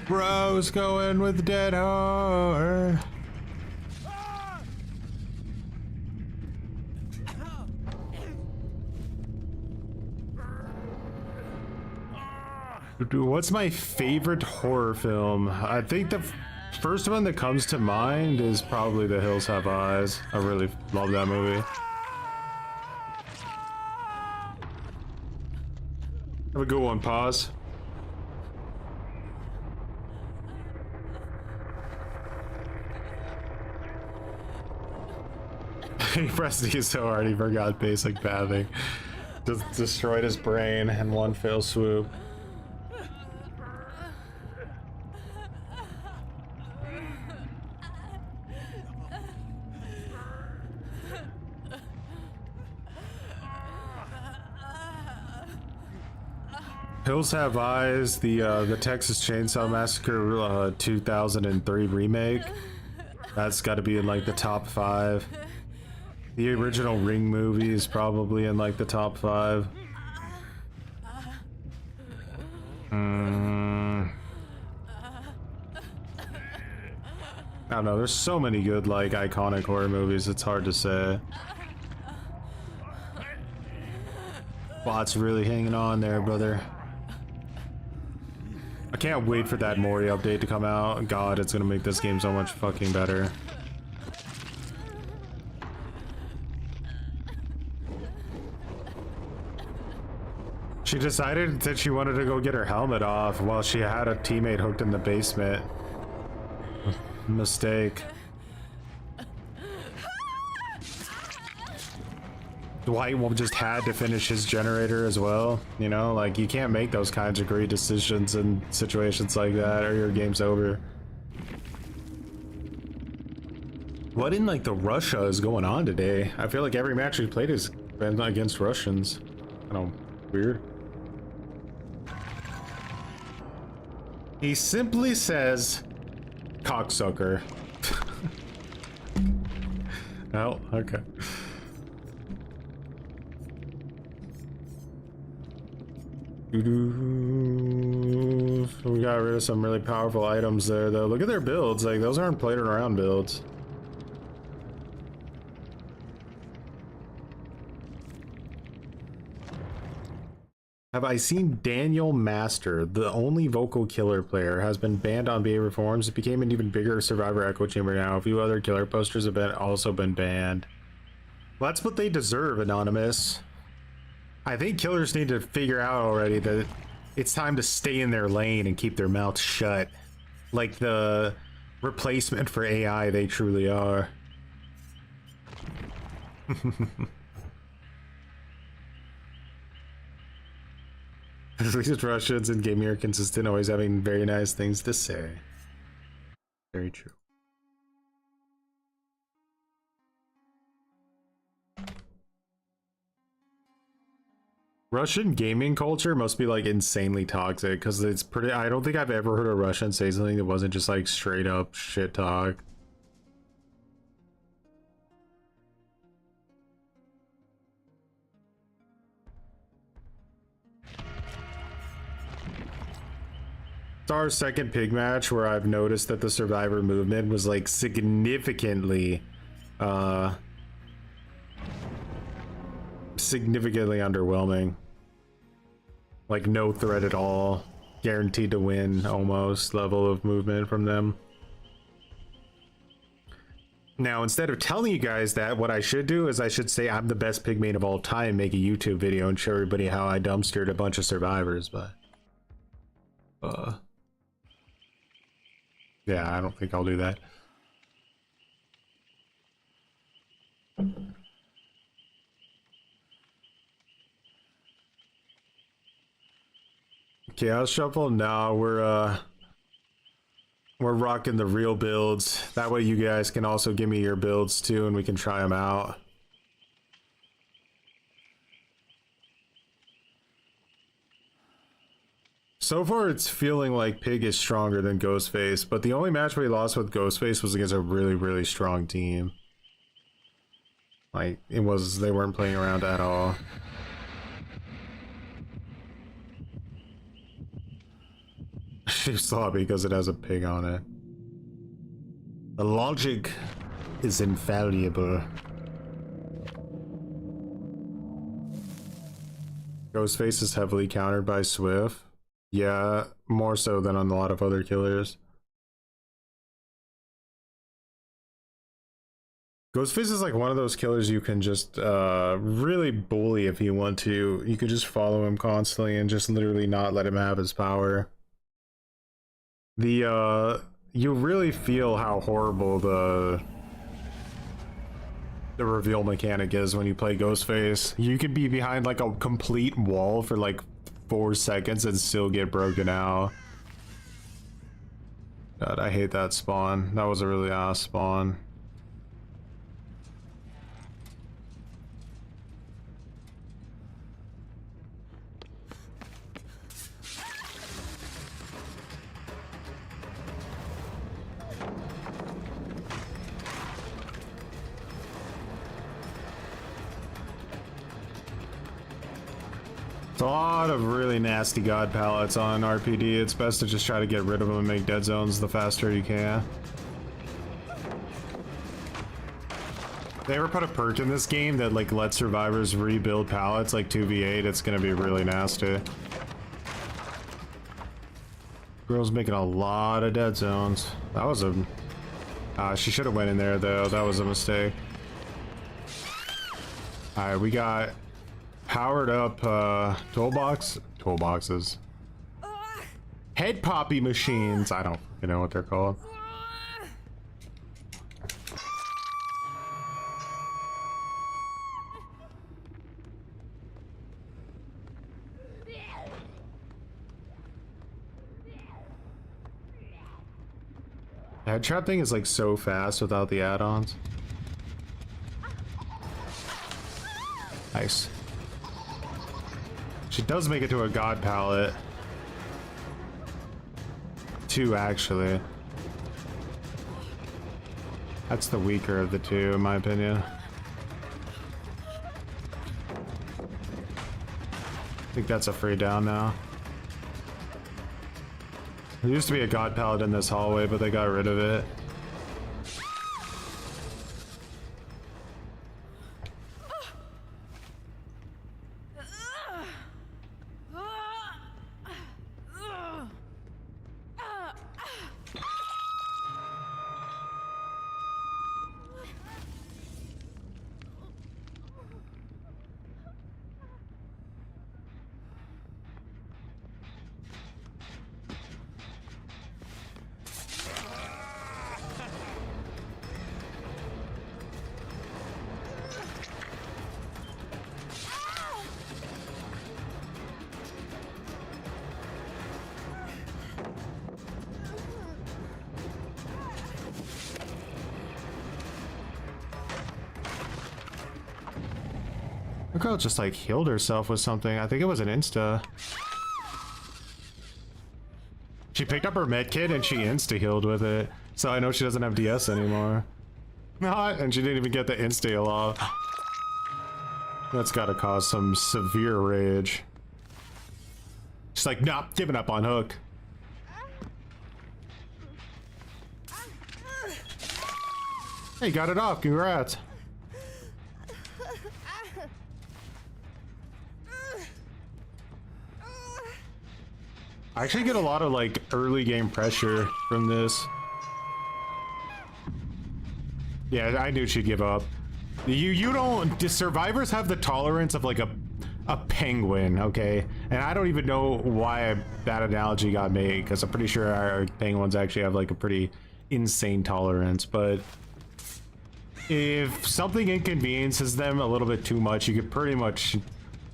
Bro's going with dead hard. What's my favorite horror film? I think the first one that comes to mind is probably The Hills Have Eyes. I really love that movie. Have a good one, pause. He pressed E so hard he forgot basic pathing. Just destroyed his brain in one fell swoop. Hills Have Eyes, the Texas Chainsaw Massacre 2003 remake. That's got to be in like the top 5. The original Ring movie is probably in like the top 5. I don't know, there's so many good like iconic horror movies, it's hard to say. Bot's really hanging on there, brother. I can't wait for that Mori update to come out. God, it's gonna make this game so much fucking better. She decided that she wanted to go get her helmet off while she had a teammate hooked in the basement. Mistake. Dwight just had to finish his generator as well, you know? Like, you can't make those kinds of great decisions in situations like that or your game's over. What in, like, the Russia is going on today? I feel like every match we played has been against Russians. I don't know, weird. He simply says, cocksucker. Oh, okay. We got rid of some really powerful items there, though. Look at their builds. Like, those aren't played around builds. Have I seen Daniel Master, the only vocal killer player, has been banned on behavior forums. It became an even bigger Survivor echo chamber now. A few other killer posters have also been banned. Well, that's what they deserve, Anonymous. I think killers need to figure out already that it's time to stay in their lane and keep their mouths shut. Like the replacement for AI they truly are. At least Russians and gaming are consistent, always having very nice things to say. Very true. Russian gaming culture must be like insanely toxic because it's pretty. I don't think I've ever heard a Russian say something that wasn't just like straight up shit talk. It's our second pig match where I've noticed that the survivor movement was like significantly underwhelming. Like no threat at all, guaranteed to win almost level of movement from them. Now, instead of telling you guys that, what I should do is I should say I'm the best pigmate of all time, make a YouTube video and show everybody how I dumpstered a bunch of survivors, but yeah, I don't think I'll do that. Chaos Shuffle? No, we're rocking the real builds. That way you guys can also give me your builds too and we can try them out. So far it's feeling like Pig is stronger than Ghostface, but the only match we lost with Ghostface was against a really, really strong team. Like, they weren't playing around at all. She's sloppy because it has a pig on it. The logic is infallible. Ghostface is heavily countered by Swift. Yeah, more so than on a lot of other killers. Ghostface is like one of those killers you can just really bully if you want to. You could just follow him constantly and just literally not let him have his power. The you really feel how horrible the reveal mechanic is when you play Ghostface. You could be behind like a complete wall for like 4 seconds and still get broken out. God, I hate that spawn. That was a really ass spawn. A lot of really nasty god palettes on RPD. It's best to just try to get rid of them and make dead zones the faster you can. If they ever put a perk in this game that like lets survivors rebuild pallets like 2v8, it's gonna be really nasty. Girl's making a lot of dead zones. That was a... she should have went in there though. That was a mistake. Alright, we got... powered up toolboxes, head poppy machines. I don't know what they're called. Head trap thing is like so fast without the add-ons. Nice. She does make it to a god palette. 2 actually. That's the weaker of the 2 in my opinion. I think that's a free down now. There used to be a god palette in this hallway, but they got rid of it. The girl just like healed herself with something. I think it was an insta. She picked up her med kit and she insta healed with it. So I know she doesn't have DS anymore. Not, and she didn't even get the insta heal off. That's gotta cause some severe rage. She's like, nah, giving up on Hook. Hey, got it off, congrats. I actually get a lot of like early game pressure from this. Yeah, I knew she'd give up. You don't, the survivors have the tolerance of like a penguin, okay? And I don't even know why that analogy got made, because I'm pretty sure our penguins actually have like a pretty insane tolerance, but if something inconveniences them a little bit too much, you could pretty much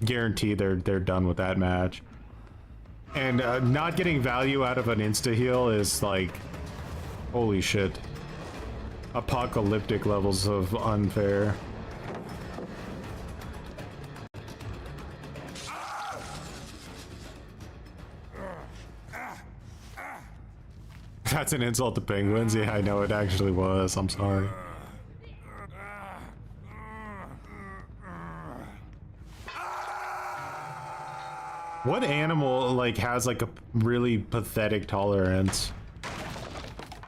guarantee they're done with that match. And not getting value out of an insta heal is like, holy shit, apocalyptic levels of unfair. That's an insult to penguins. Yeah, I know it actually was. I'm sorry. What animal like has like a really pathetic tolerance?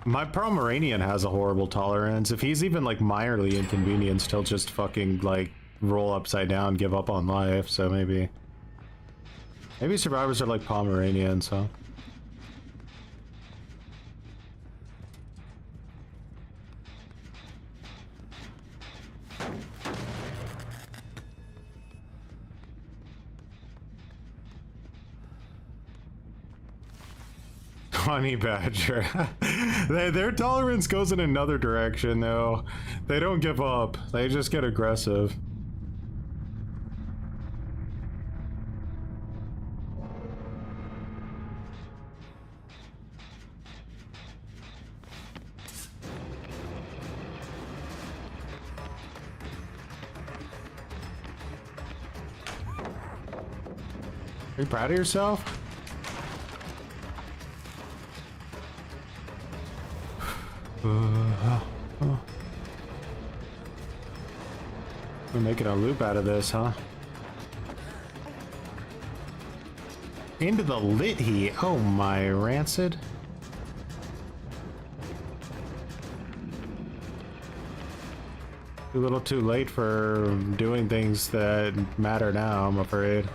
My Pomeranian has a horrible tolerance. If he's even like minorly inconvenienced, he'll just fucking like roll upside down, give up on life. So maybe survivors are like Pomeranians, huh? honey badger. Their tolerance goes in another direction though. They don't give up. They just get aggressive. Are you proud of yourself? We're making a loop out of this, huh? Into the lit heat. Oh my rancid. Too little too late for doing things that matter now, I'm afraid.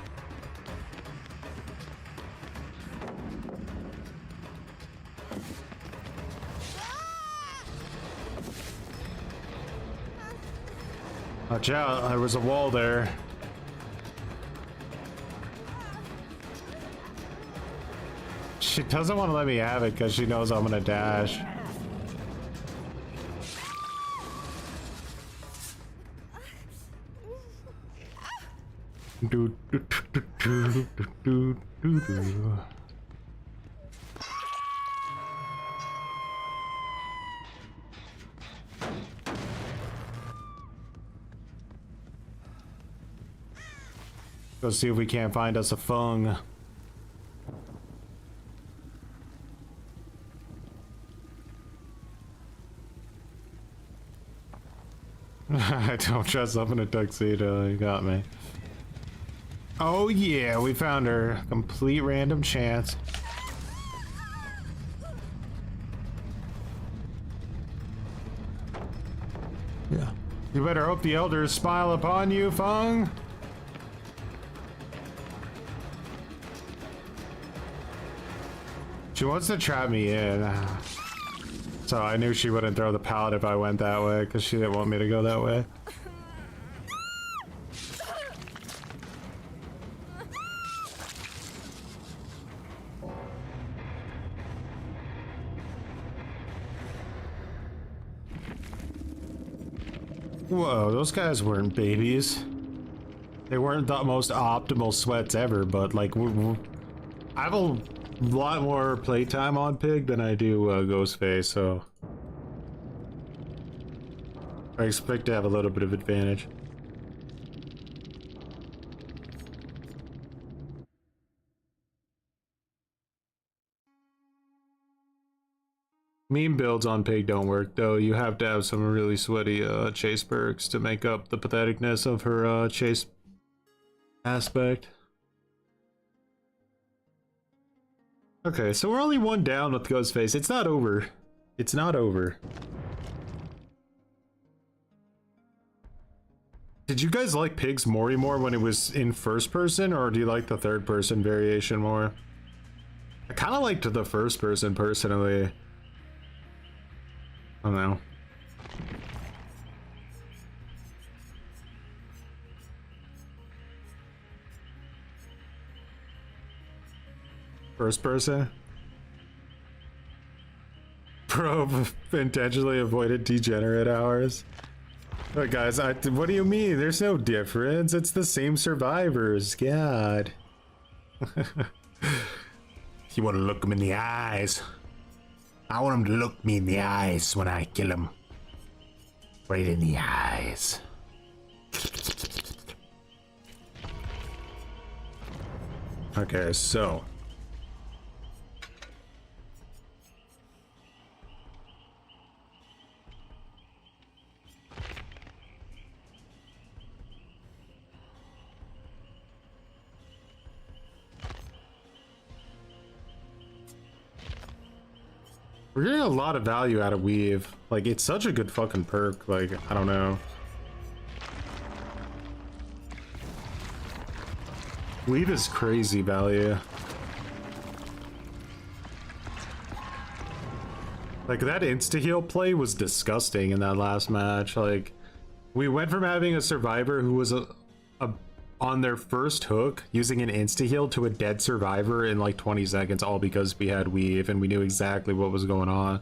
Watch out, there was a wall there. She doesn't want to let me have it because she knows I'm gonna dash. Do, do, do, do, do, do, do. Go see if we can't find us a fung. I don't dress up in a tuxedo, you got me. Oh yeah, we found her. Complete random chance. Yeah. You better hope the elders smile upon you, Fung. She wants to trap me in. So I knew she wouldn't throw the pallet if I went that way, because she didn't want me to go that way. Whoa, those guys weren't babies. They weren't the most optimal sweats ever, but like, I have a lot more playtime on Pig than I do Ghostface, so I expect to have a little bit of advantage. Meme builds on Pig don't work though. You have to have some really sweaty chase perks to make up the patheticness of her chase aspect. Okay, so we're only one down with Ghostface. It's not over. It's not over. Did you guys like Pig's Mori more when it was in first person, or do you like the third person variation more? I kind of liked the first person personally. I don't know. First person? Probe intentionally avoided degenerate hours. Look guys, what do you mean? There's no difference. It's the same survivors. God. You want to look them in the eyes. I want them to look me in the eyes when I kill them. Right in the eyes. Okay, so. We're getting a lot of value out of Weave. Like, it's such a good fucking perk. Like, I don't know. Weave is crazy value. Like, that insta-heal play was disgusting in that last match. Like, we went from having a survivor who was a on their first hook using an insta-heal to a dead survivor in like 20 seconds, all because we had weave and we knew exactly what was going on.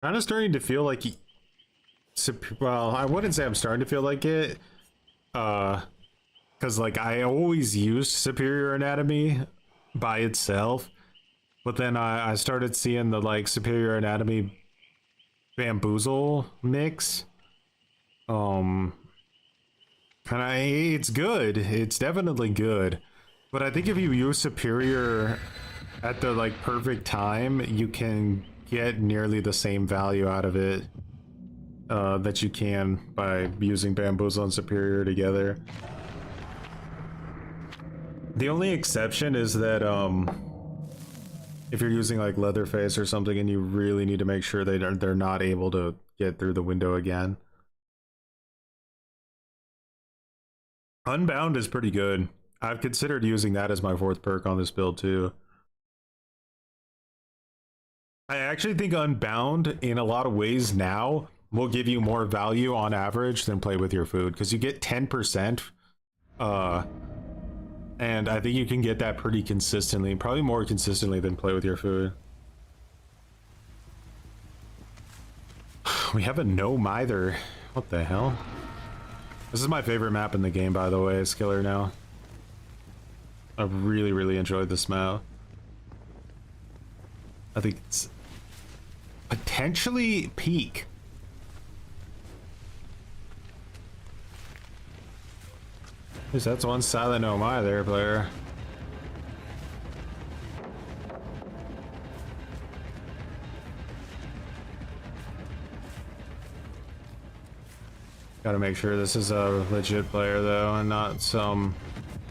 Kind of starting to feel like well, I wouldn't say I'm starting to feel like it, because like I always used Superior Anatomy by itself, but then I started seeing the like Superior Anatomy Bamboozle mix. Kind of, it's good. It's definitely good, but I think if you use Superior at the like perfect time, you can get nearly the same value out of it that you can by using Bamboozle and Superior together. The only exception is that if you're using like Leatherface or something and you really need to make sure they're not able to get through the window again. Unbound is pretty good. I've considered using that as my 4th perk on this build too. I actually think Unbound in a lot of ways now will give you more value on average than Play With Your Food, because you get 10%, and I think you can get that pretty consistently, probably more consistently than Play With Your Food. We have a gnome either. What the hell? This is my favorite map in the game, by the way, Skiller now. I really enjoyed this map. I think it's potentially peak. That's one silent oh my there, player. Gotta make sure this is a legit player though, and not some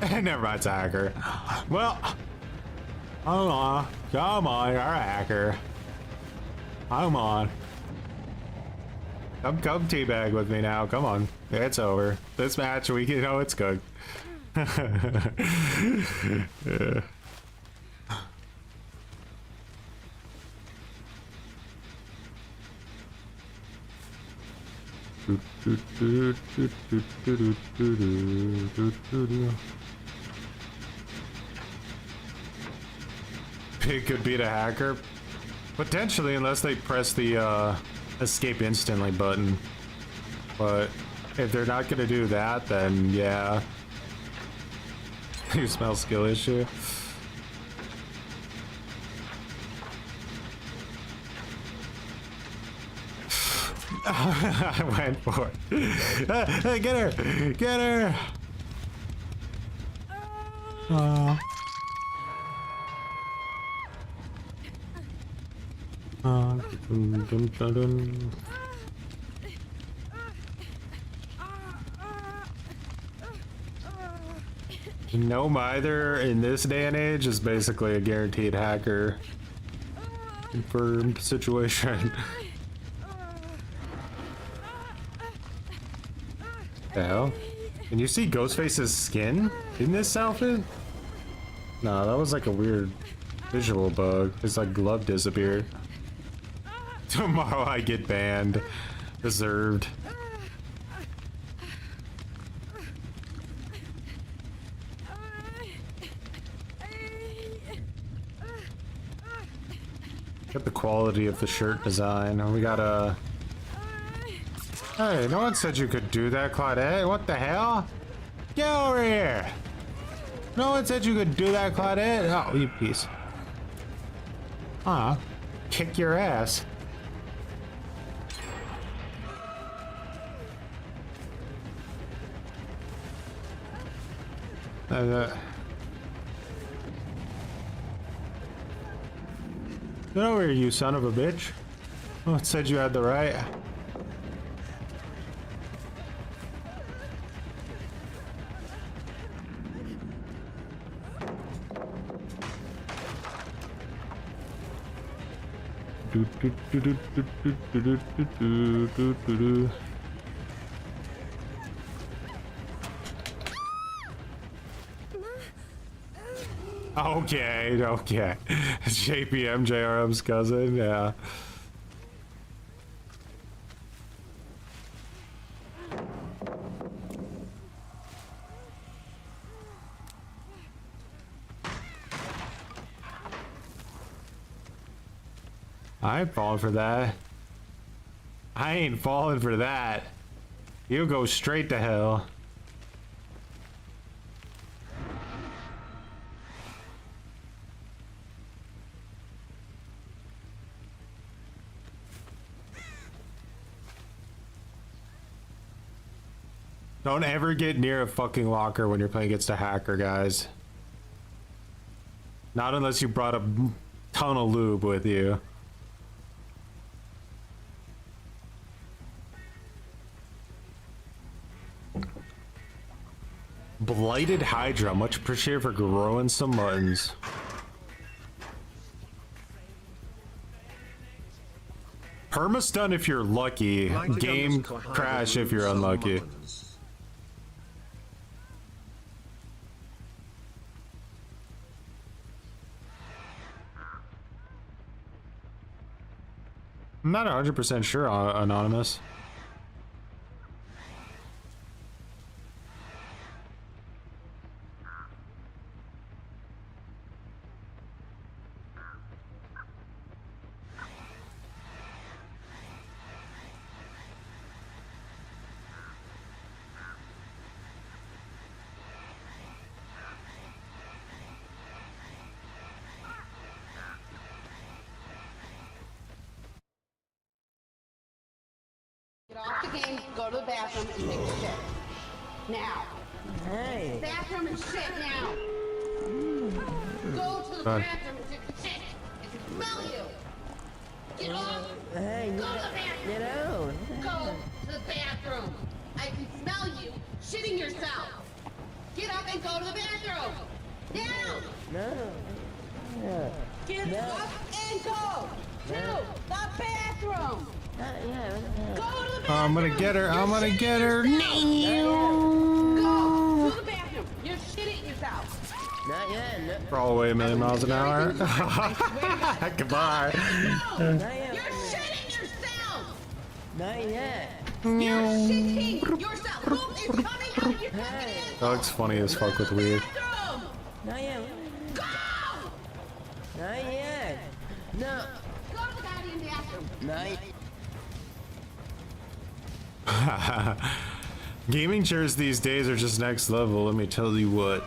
never mind, it's a hacker. Well, hold on. Come on, you're a hacker. Come on. Come teabag with me now. Come on. It's over. This match, we can know it's good. Yeah. Pig could beat a hacker. Potentially, unless they press the escape instantly button. But if they're not gonna do that, then yeah. You smell skill issue. I went for it. Hey, get her! Get her! Gnome either in this day and age is basically a guaranteed hacker. Confirmed situation. The hell? Can you see Ghostface's skin in this outfit? No, that was like a weird visual bug. His like glove disappeared. Tomorrow I get banned. Deserved. Get the quality of the shirt design. We got a... Hey, no one said you could do that, Claudette. What the hell? Get over here! No one said you could do that, Claudette. Oh, you piece. Kick your ass. Get over here, you son of a bitch. No one said you had the right. Okay, okay. JPM, JRM's cousin, yeah. I ain't falling for that. I ain't falling for that. You go straight to hell. Don't ever get near a fucking locker when you're playing against a hacker, guys. Not unless you brought a ton of lube with you. Blighted Hydra, much appreciated for growing some muttons. Permastun if you're lucky, game crash if you're unlucky. I'm not 100% sure, Anonymous. Get off the game, go to the bathroom, and take a shit. Now. Hey. Bathroom and shit now. Go to the bathroom and take a shit. I can smell you. Get off. Hey, Go to the bathroom. get out. Go to the bathroom. I can smell you shitting yourself. Get up and go to the bathroom. Now. No. Get up and go to the bathroom. Yeah. Go to the bathroom. I'm gonna get her. I'm gonna get her. Go to the bathroom. You're shitting yourself. Not yet. No. We're all the way a million miles an hour. Goodbye. You're shitting yourself. Not yet. You're shitting yourself. Poop is coming out of your fucking asshole. That looks funny as fuck with weed. Bathroom. Not yet. Go. Not yet. No. Go to the goddamn bathroom. Not yet. Gaming chairs these days are just next level, let me tell you what.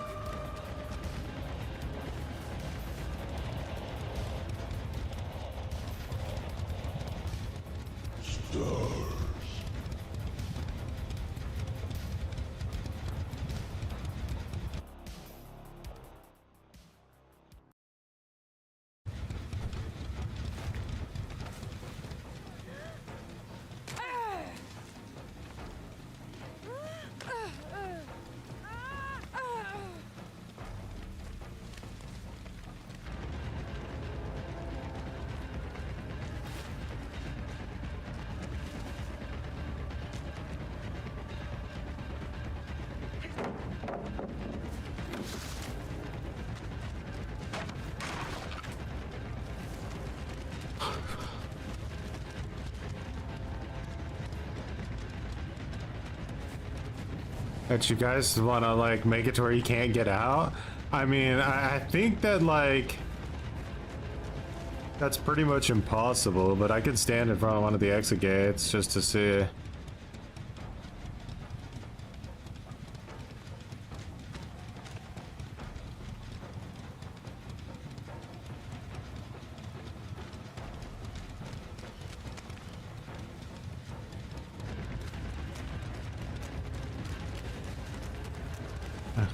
That you guys want to like make it to where you can't get out? I mean, I think that like that's pretty much impossible, but I could stand in front of one of the exit gates just to see.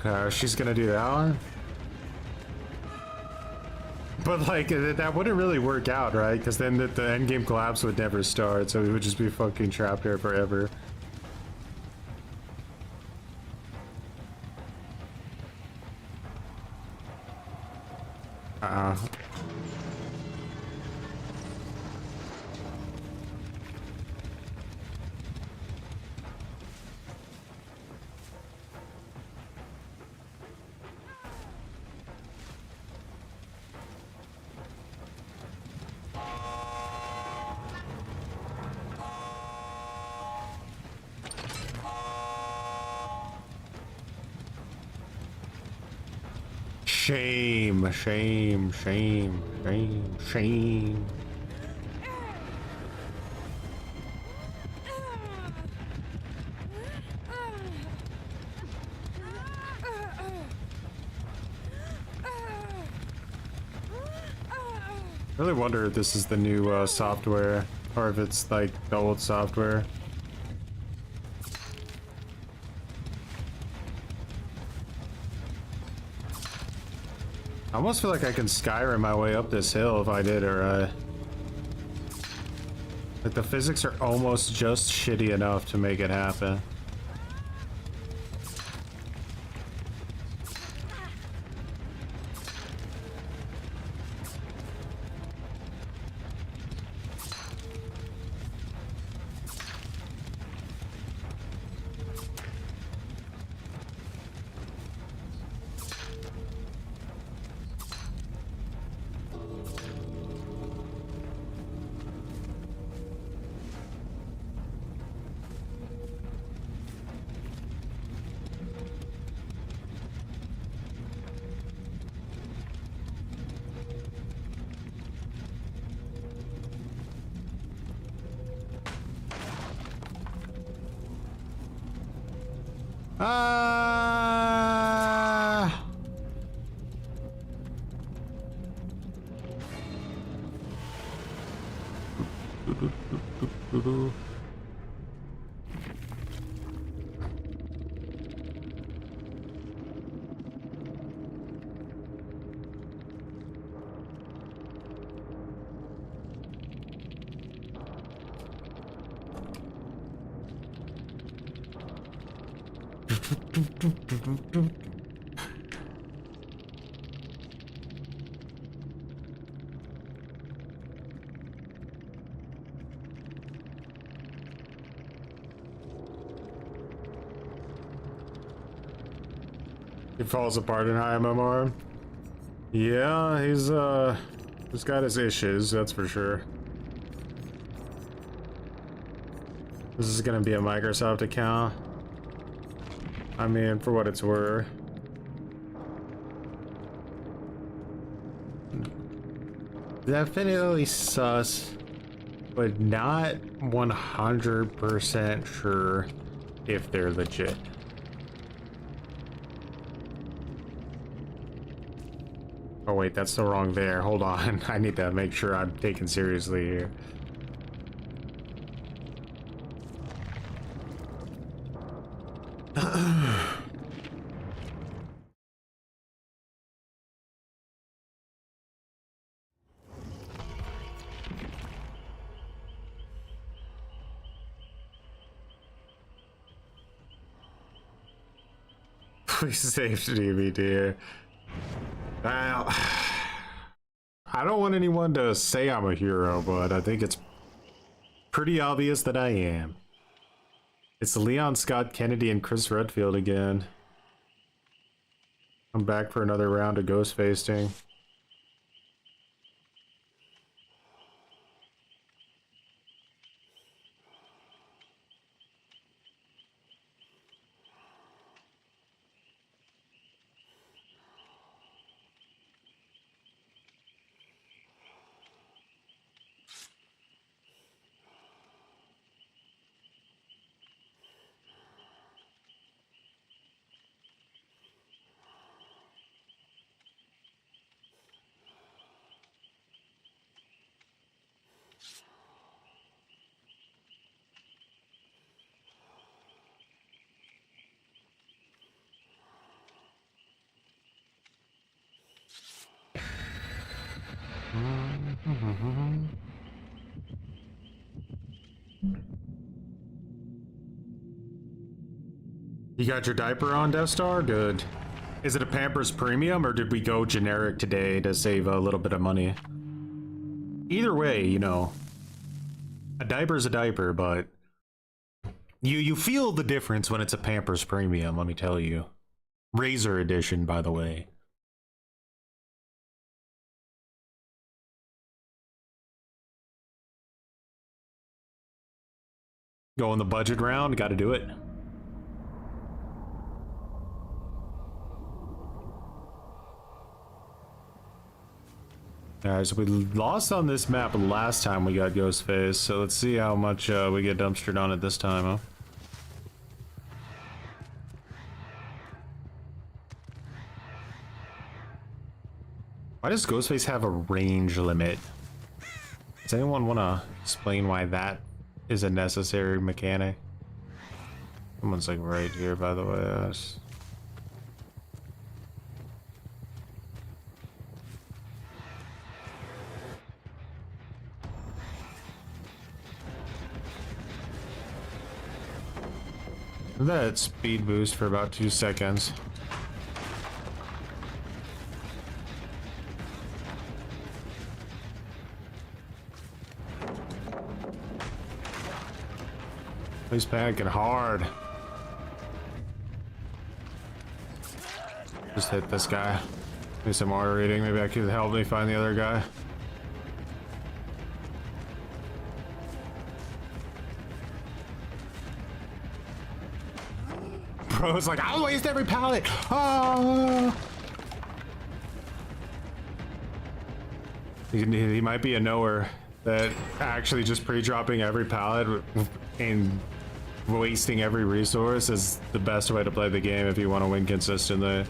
Okay, she's gonna do that one. But like, that wouldn't really work out, right? Because then the endgame collapse would never start, so we would just be fucking trapped here forever. Shame, shame, shame, shame, shame. I really wonder if this is the new software, or if it's like the old software. I almost feel like I can Skyrim my way up this hill if I did, or like the physics are almost just shitty enough to make it happen. He falls apart in high MMR. Yeah, he's got his issues, that's for sure. This is gonna be a Microsoft account. I mean, for what it's worth. Definitely sus, but not 100% sure if they're legit. Oh wait, that's the wrong there. Hold on. I need to make sure I'm taken seriously here. Please save DBD. Well, I don't want anyone to say I'm a hero, but I think it's pretty obvious that I am. It's Leon Scott Kennedy and Chris Redfield again. I'm back for another round of Ghostfacing. You got your diaper on, Death Star? Good. Is it a Pampers Premium, or did we go generic today to save a little bit of money? Either way, you know, a diaper's a diaper, but you feel the difference when it's a Pampers Premium, let me tell you. Razor edition, by the way. Going the budget round, gotta do it. Alright, so we lost on this map last time we got Ghostface, so let's see how much we get dumpstered on it this time, huh? Why does Ghostface have a range limit? Does anyone want to explain why that is a necessary mechanic? Someone's like right here, by the way. That speed boost for about 2 seconds. He's panicking hard. Just hit this guy. Need some order reading. Maybe I could help me find the other guy. Bro's like, I'll waste every pallet. Oh! He might be a knower that actually just pre-dropping every pallet and wasting every resource is the best way to play the game if you want to win consistently.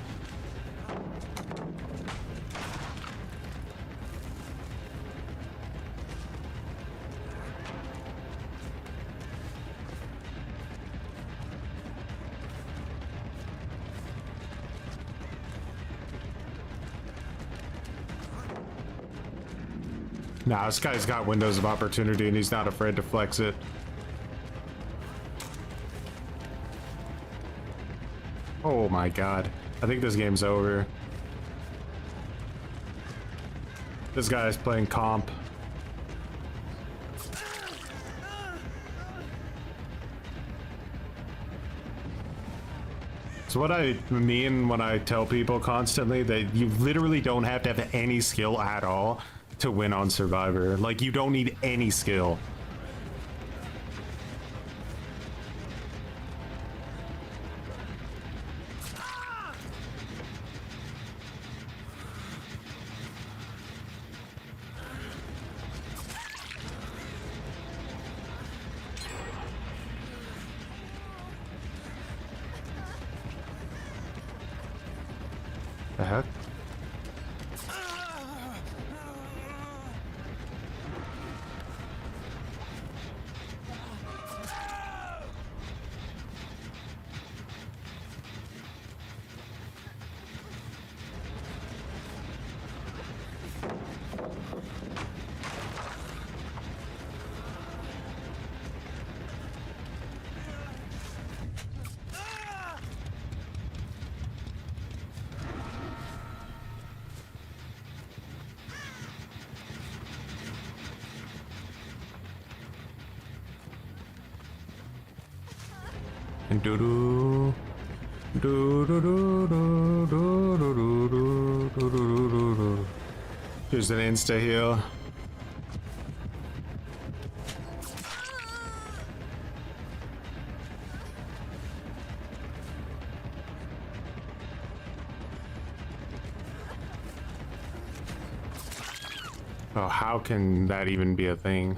Nah, this guy's got windows of opportunity and he's not afraid to flex it. Oh my god. I think this game's over. This guy is playing comp. So what I mean when I tell people constantly that you literally don't have to have any skill at all to win on Survivor. Like, you don't need any skill. The heck? Do do do do do do do do do do do do. Here's an insta heal. Oh, how can that even be a thing?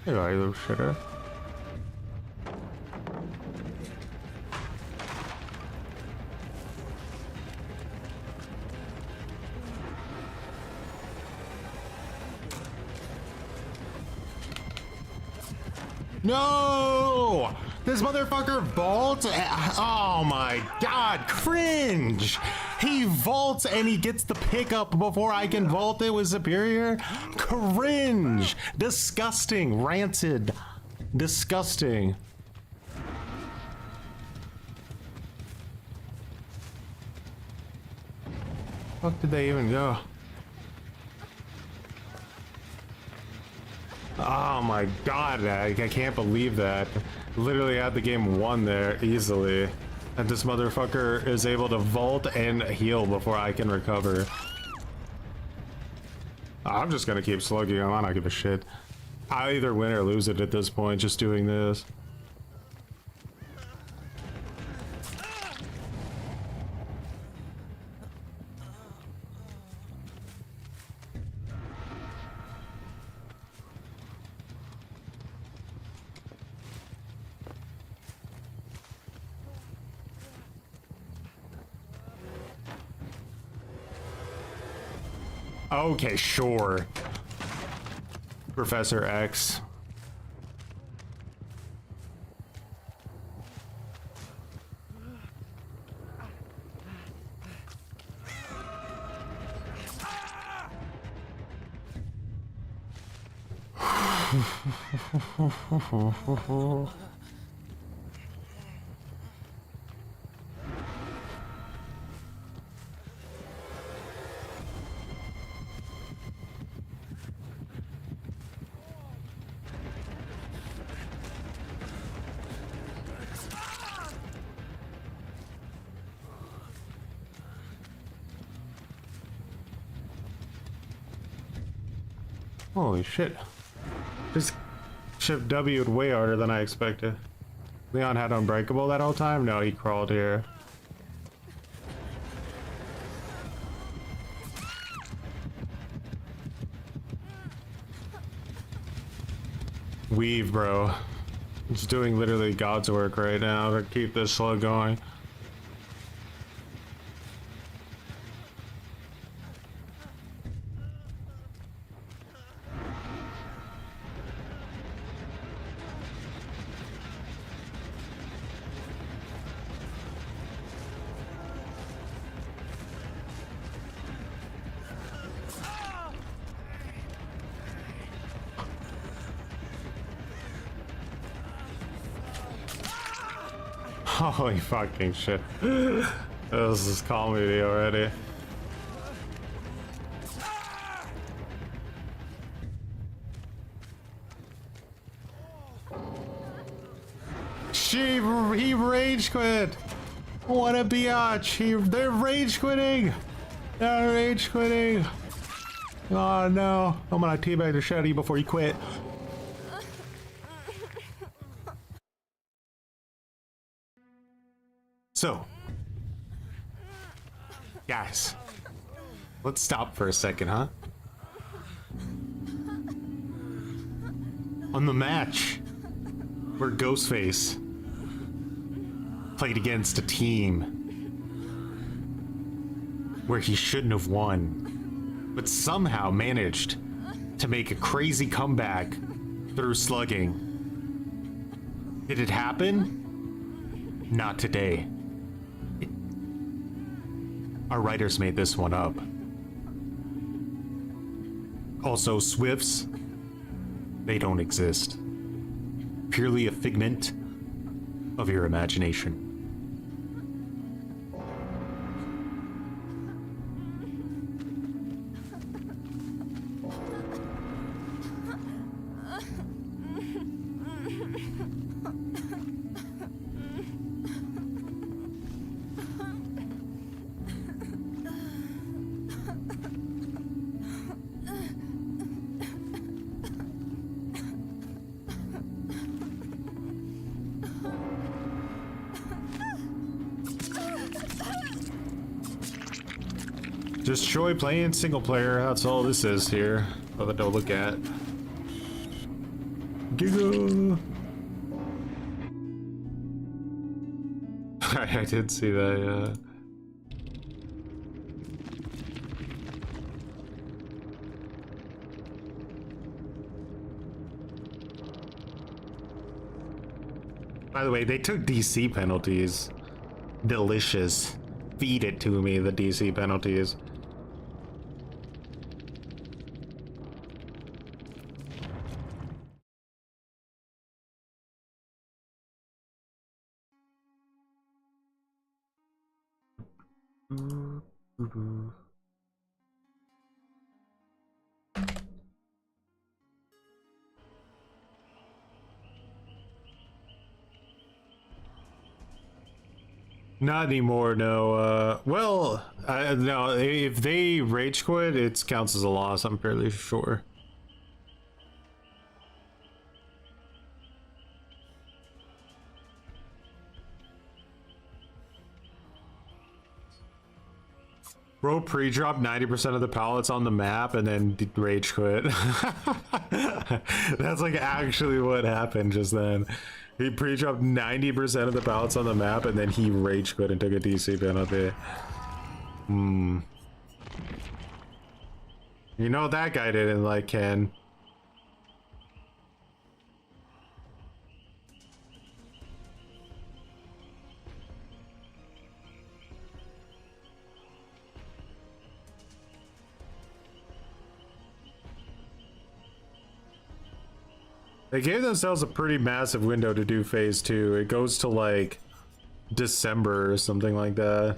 Here are you, little shitter. No! This motherfucker vaults. Oh my god, cringe! He vaults and he gets the pickup before I can vault it with Superior. Cringe! Disgusting, rancid, disgusting. Fuck did they even go? Oh my god, I can't believe that. Literally had the game won there easily. And this motherfucker is able to vault and heal before I can recover. I'm just gonna keep slugging him. I don't give a shit. I either win or lose it at this point, just doing this. Okay, sure. Professor X. Holy shit. This Shift W'd way harder than I expected. Leon had Unbreakable that whole time? No, he crawled here. Weave, bro. It's doing literally God's work right now to keep this slug going. Holy fucking shit. This is comedy already. He rage quit. What a biatch. They're rage quitting. They're rage quitting. Oh no. I'm gonna teabag the shit out of you before you quit. So, guys, let's stop for a second, huh? On the match where Ghostface played against a team where he shouldn't have won, but somehow managed to make a crazy comeback through slugging. Did it happen? Not today. Our writers made this one up. Also, Swifts, they don't exist. Purely a figment of your imagination. Just Troy playing single player, that's all this is here. Nothing to look at. Giggle! I did see that, yeah. By the way, they took DC penalties. Delicious. Feed it to me, the DC penalties. Not anymore, no. Well, no, if they rage quit, it counts as a loss, I'm fairly sure. Bro pre-dropped 90% of the pallets on the map and then rage quit. That's like actually what happened just then. He pre-dropped 90% of the pallets on the map and then he rage quit and took a DC penalty. You know that guy didn't like Ken. They gave themselves a pretty massive window to do phase 2. It goes to like December or something like that.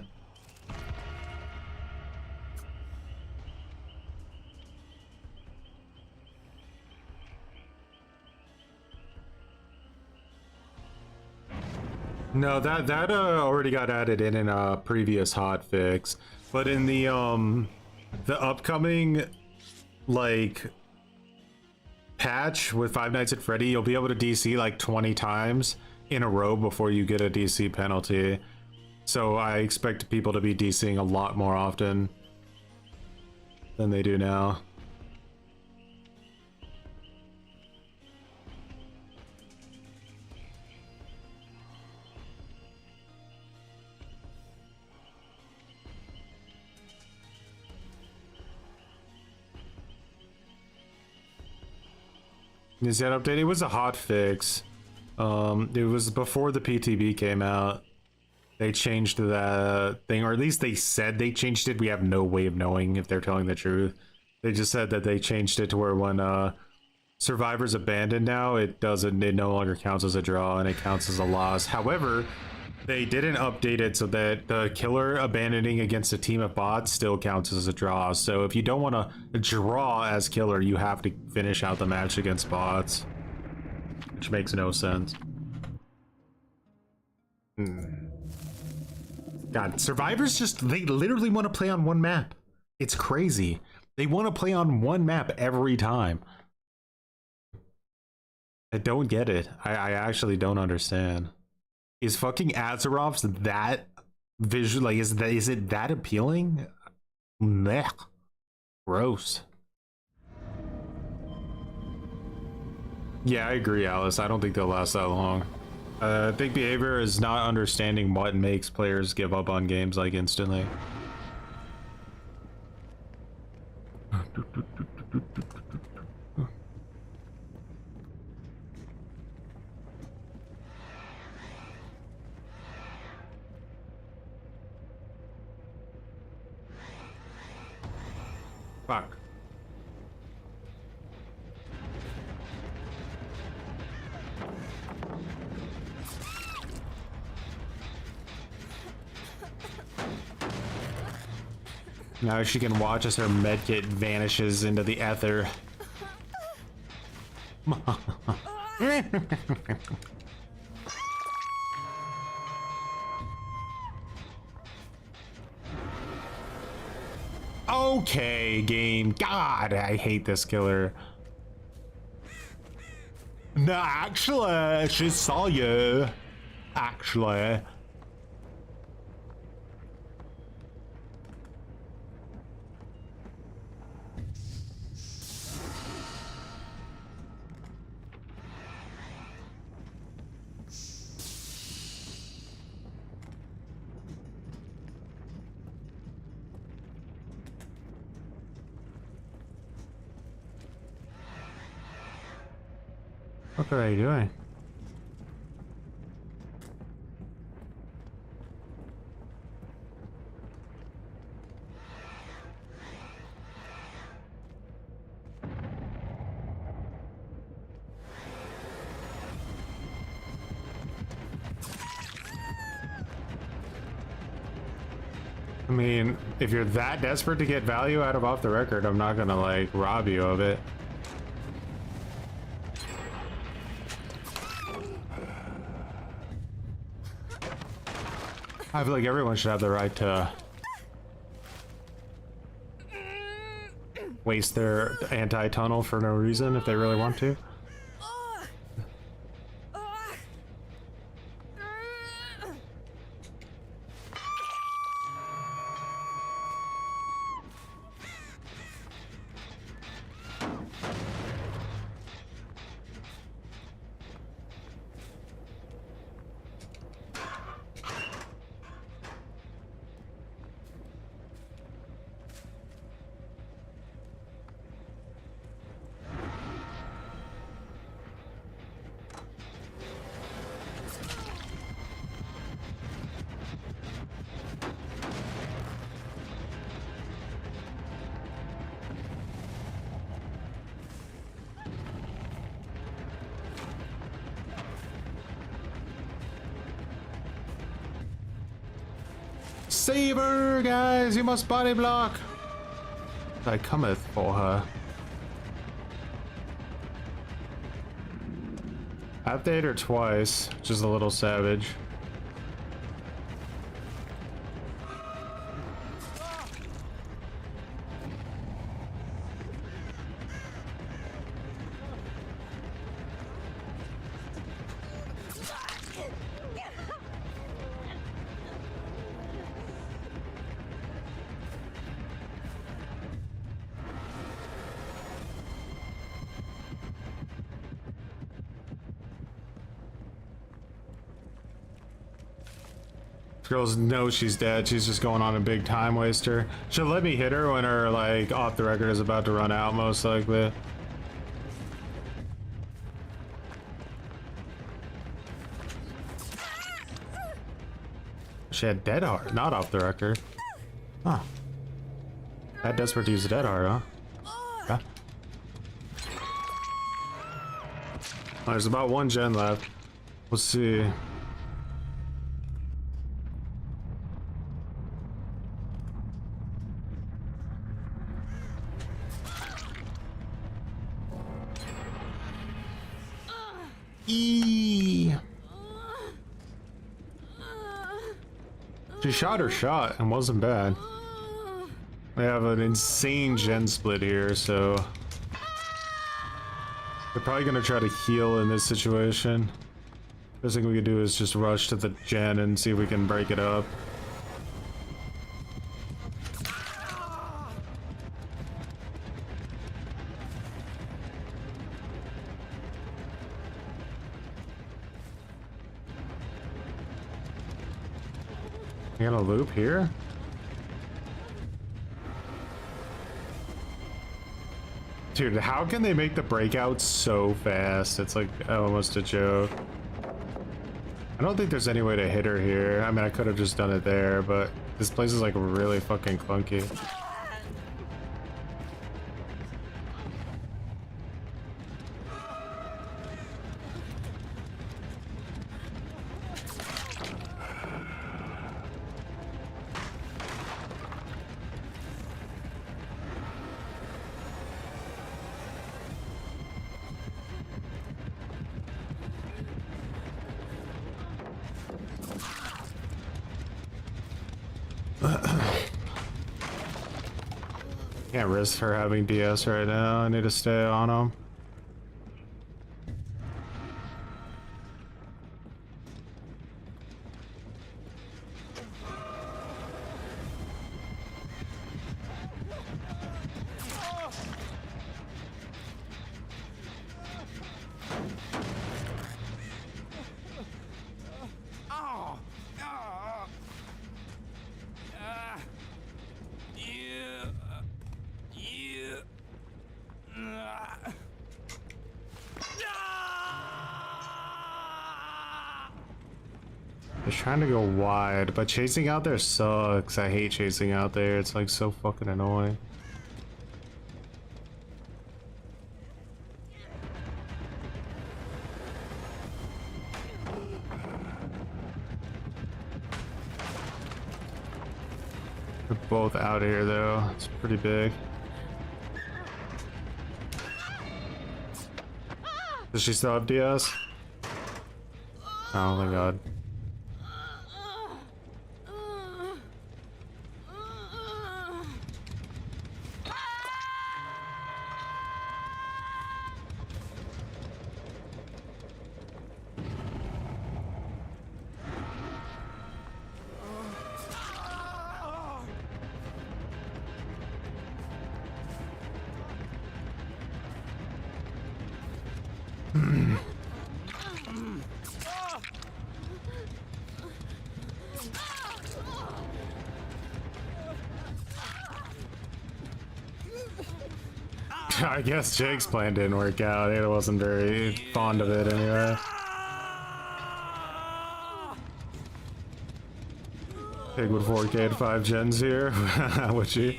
No, that already got added in a previous hotfix, but in the upcoming like patch with Five Nights at Freddy, you'll be able to DC like 20 times in a row before you get a DC penalty. So I expect people to be DCing a lot more often than they do now. Is that update? It was a hot fix. It was before the PTB came out. They changed the thing, or at least they said they changed it. We have no way of knowing if they're telling the truth. They just said that they changed it to where when survivors abandoned now, it no longer counts as a draw and it counts as a loss. However, they didn't update it so that the killer abandoning against a team of bots still counts as a draw. So if you don't want to draw as killer, you have to finish out the match against bots, which makes no sense. God, survivors they literally want to play on one map. It's crazy. They want to play on one map every time. I don't get it. I actually don't understand. Is fucking Azeroth's that visual? Like, is it that appealing? Meh. Gross. Yeah, I agree, Alice. I don't think they'll last that long. I think behavior is not understanding what makes players give up on games like instantly. Fuck. Now she can watch as her medkit vanishes into the ether. Okay, game. God, I hate this killer. No, actually, she saw you. Actually. What are you doing? I mean, if you're that desperate to get value out of Off the Record, I'm not gonna like rob you of it. I feel like everyone should have the right to waste their anti-tunnel for no reason if they really want to. Save her, guys! You must body block! I cometh for her. I have to hit her twice, which is a little savage. Girls know she's dead. She's just going on a big time waster. She'll let me hit her when her like off the record is about to run out, most likely. She had dead heart, not off the record. Huh. That desperate to use a dead heart, huh? Yeah. Oh, there's about one gen left. We'll see. She shot her shot and wasn't bad. We have an insane gen split here, so they're probably gonna try to heal in this situation. Best thing we could do is just rush to the gen and see if we can break it up. You got a loop here? Dude, how can they make the breakout so fast? It's like almost a joke. I don't think there's any way to hit her here. I mean, I could have just done it there, but this place is like really fucking clunky. Can't risk her having DS right now. I need to stay on him. Trying to go wide, but chasing out there sucks. I hate chasing out there. It's like so fucking annoying. They're both out here though. It's pretty big. Does she still have DS? Oh my god. I guess Jake's plan didn't work out. It wasn't very fond of it anyway. Pig with 4K at 5 gens here. Would she?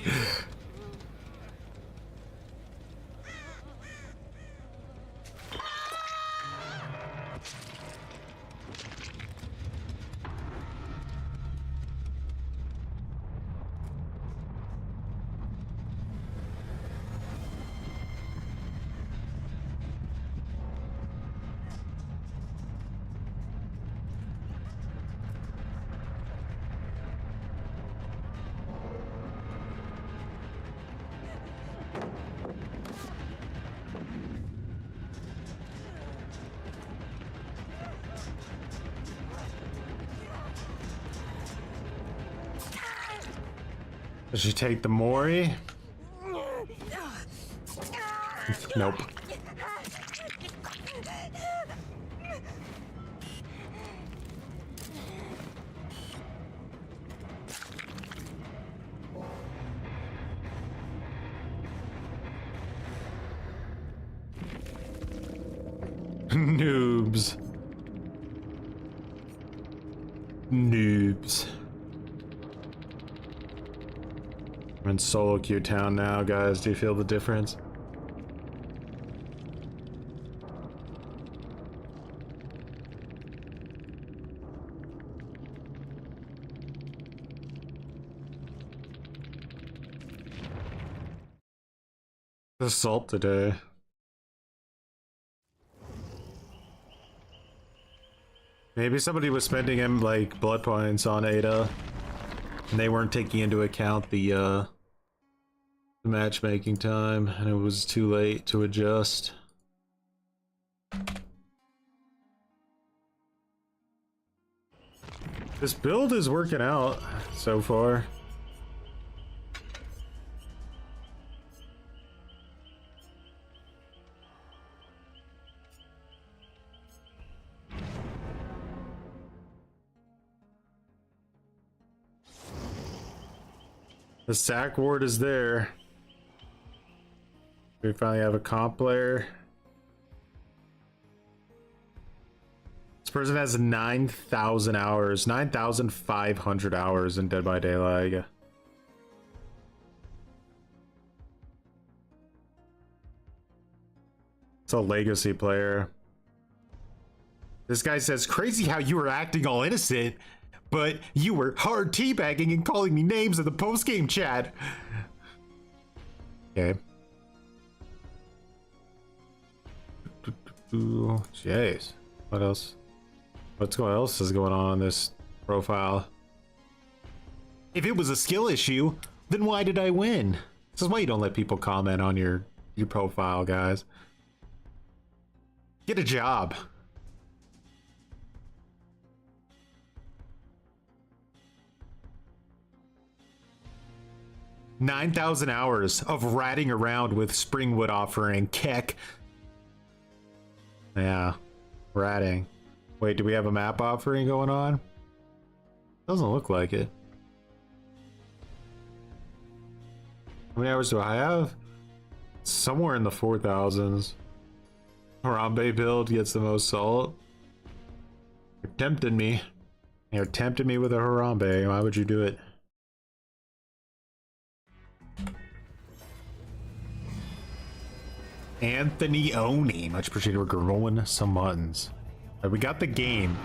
Does she take the Mori? Nope. Noobs. Noobs. We're in solo queue town now, guys. Do you feel the difference? Assault today. Maybe somebody was spending him like blood points on Ada, and they weren't taking into account the matchmaking time, and it was too late to adjust. This build is working out so far. The sack ward is there. We finally have a comp player. This person has 9,000 hours, 9,500 hours in Dead by Daylight. It's a legacy player. This guy says, crazy how you were acting all innocent, but you were hard teabagging and calling me names in the post-game chat. Okay. Ooh, jeez. What else? What else is going on this profile? If it was a skill issue, then why did I win? This is why you don't let people comment on your profile, guys. Get a job. $9,000 hours of ratting around with Springwood offering. Keck. Yeah, ratting. Wait, do we have a map offering going on? Doesn't look like it. How many hours do I have? Somewhere in the 4,000s. Harambe build gets the most salt. You're tempting me. You're tempting me with a Harambe. Why would you do it? Anthony Oni, much appreciated. We're growing some muttons. Right, we got the game.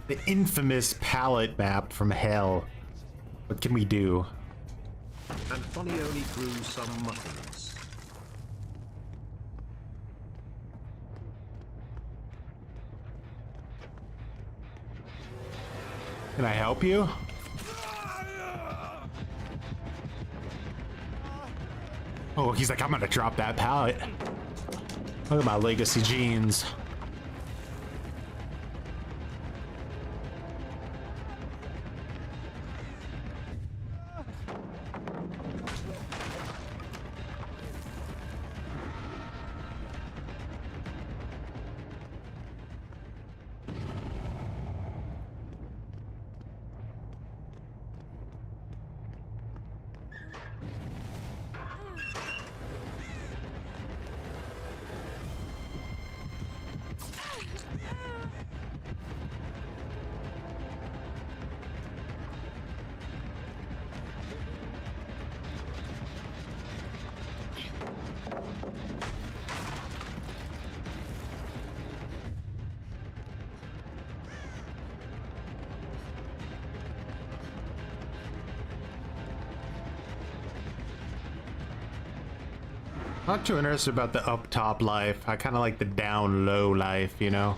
The infamous palette map from hell. What can we do? Anthony only grew some muttons. Can I help you? Oh, he's like, I'm gonna drop that pallet. Look at my legacy jeans. Not too interested about the up top life. I kind of like the down low life, you know?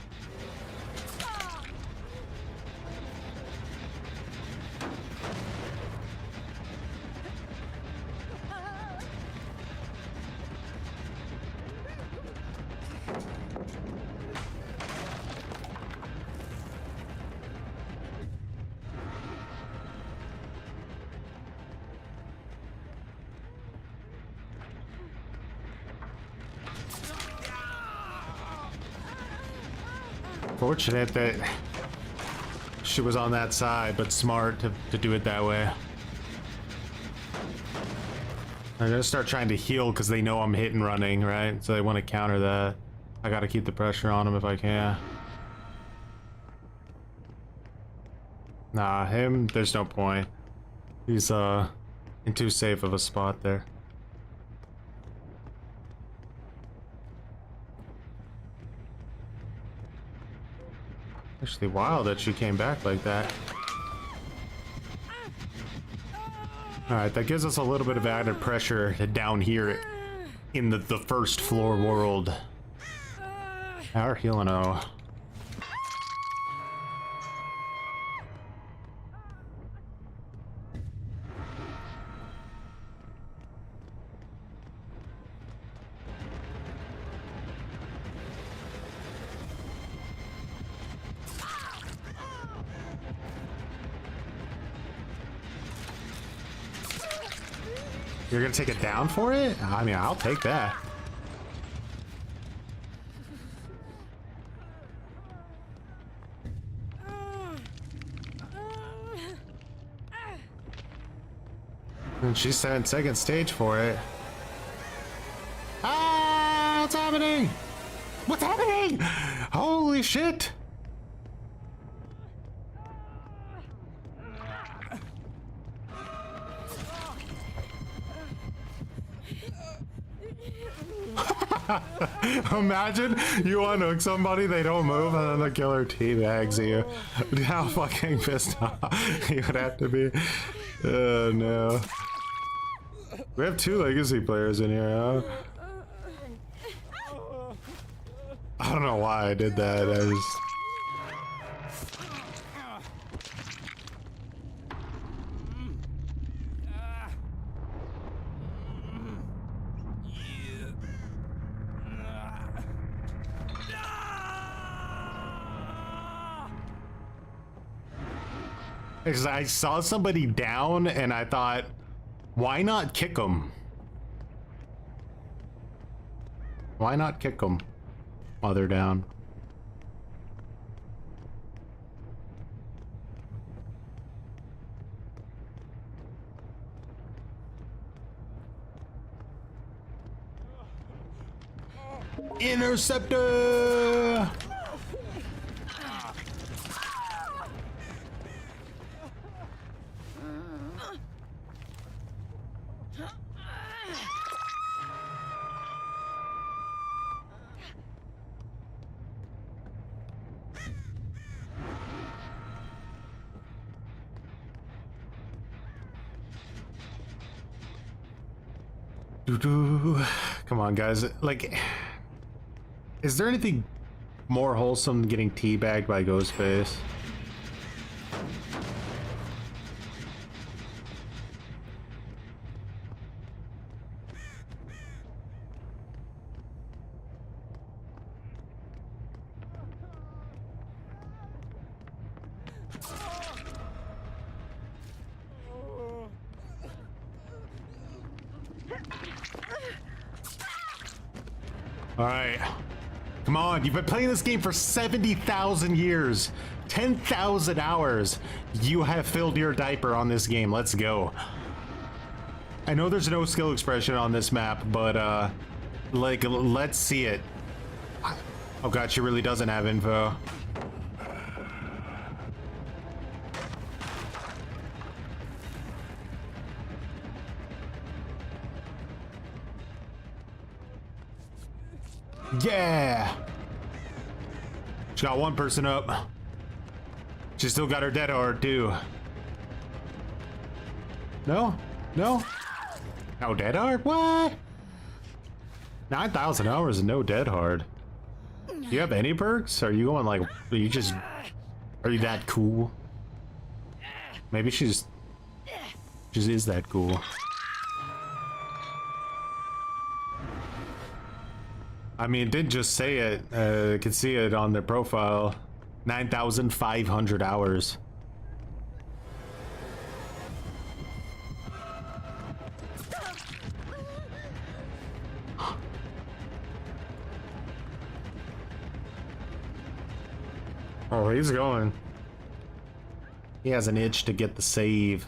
Fortunate that she was on that side, but smart to do it that way. I'm gonna start trying to heal because they know I'm hit and running, right? So they want to counter that. I gotta keep the pressure on them if I can. Nah, him, there's no point. He's in too safe of a spot there. Actually wild that she came back like that. Alright, that gives us a little bit of added pressure down here in the first floor world. Our healing though. You're gonna take it down for it? I mean, I'll take that. And she's 7-second stage for it. Ah! What's happening? What's happening? Holy shit! Imagine you unhook somebody, they don't move, and then the killer teabags you. How fucking pissed off you would have to be. Oh no. We have 2 legacy players in here, huh? I don't know why I did that. I just... Because I saw somebody down and I thought, why not kick them? Why not kick them while they're down? Interceptor! Come on, guys. Like, is there anything more wholesome than getting teabagged by Ghostface? All right, come on. You've been playing this game for 70,000 years, 10,000 hours. You have filled your diaper on this game. Let's go. I know there's no skill expression on this map, but like, let's see it. Oh god, she really doesn't have info. Yeah! She got 1 person up. She still got her dead hard too. No? No? No dead hard? What? 9,000 hours and no dead hard. Do you have any perks? Are you going like, are you that cool? Maybe she just is that cool. I mean, it didn't just say it. I could see it on their profile. 9,500 hours. Oh, he's going. He has an itch to get the save.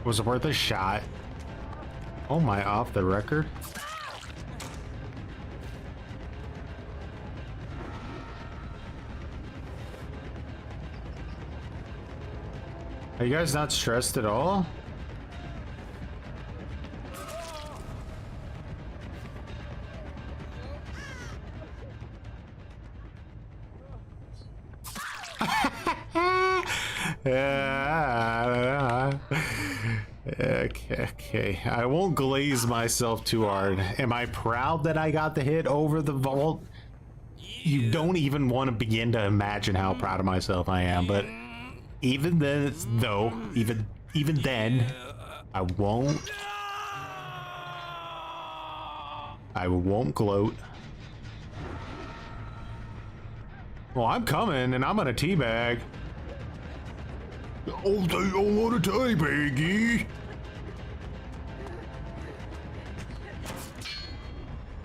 Was it worth a shot? Oh my, off the record? Are you guys not stressed at all? Okay. I won't glaze myself too hard. Am I proud that I got the hit over the vault? You don't even want to begin to imagine how proud of myself I am, but even then, though, even then, I won't gloat. Well, I'm coming, and I'm gonna teabag. Oh, they don't want to teabaggy.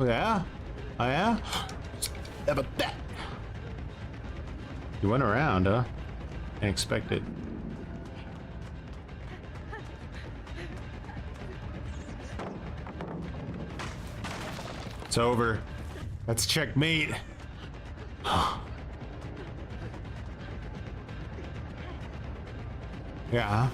Yeah? Oh, yeah? How about that? You went around, huh? Didn't expect it. It's over. That's checkmate. Yeah.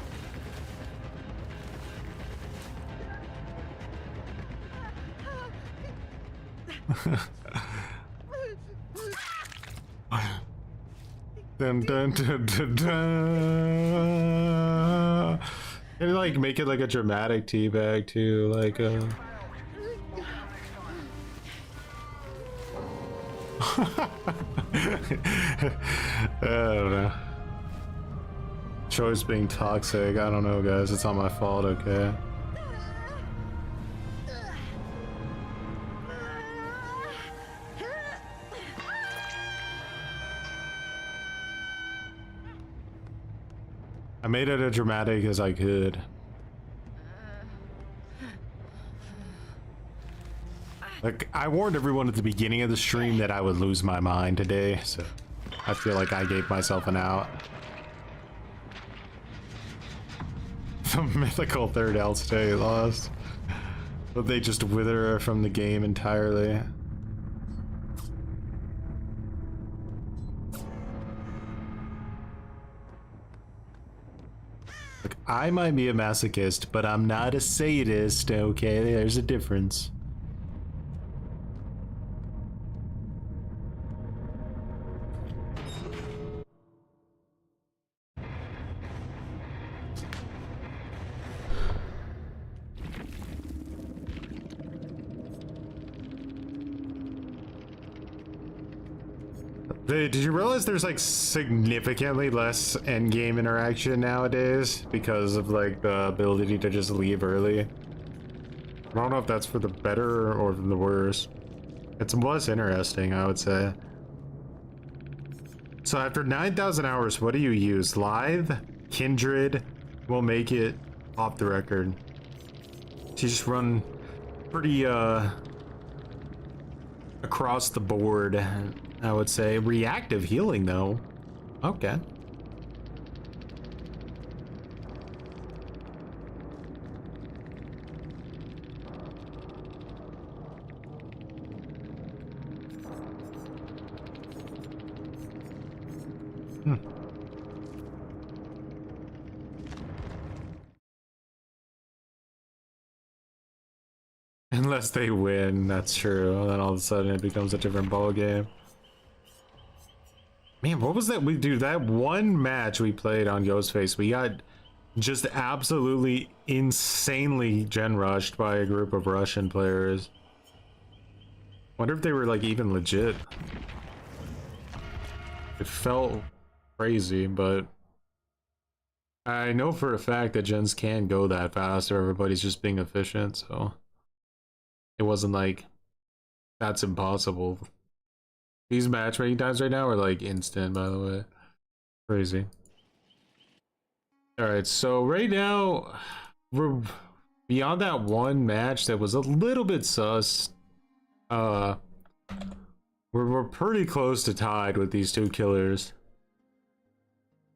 Dun, dun, dun, dun, dun. And like make it like a dramatic teabag too, like I don't know. Choice being toxic. I don't know, guys. It's not my fault, okay? I made it as dramatic as I could. Like, I warned everyone at the beginning of the stream that I would lose my mind today, so I feel like I gave myself an out. The mythical third L stay lost. But they just wither her from the game entirely. Look, I might be a masochist, but I'm not a sadist, okay? There's a difference. Did you realize there's like significantly less endgame interaction nowadays because of like the ability to just leave early? I don't know if that's for the better or the worse. It's less interesting, I would say. So after 9,000 hours, what do you use? Lithe? Kindred will make it off the record. So you just run pretty across the board, I would say. Reactive healing, though. Okay. Unless they win, that's true. And then all of a sudden it becomes a different ball game. Man, what was that? We do that one match we played on Ghostface. We got just absolutely insanely gen rushed by a group of Russian players. Wonder if they were like even legit. It felt crazy, but I know for a fact that gens can go that fast or everybody's just being efficient, so it wasn't like that's impossible. These matchmaking times right now are like instant, by the way. Crazy. Alright, so right now we're beyond that one match that was a little bit sus. We're pretty close to tied with these two killers.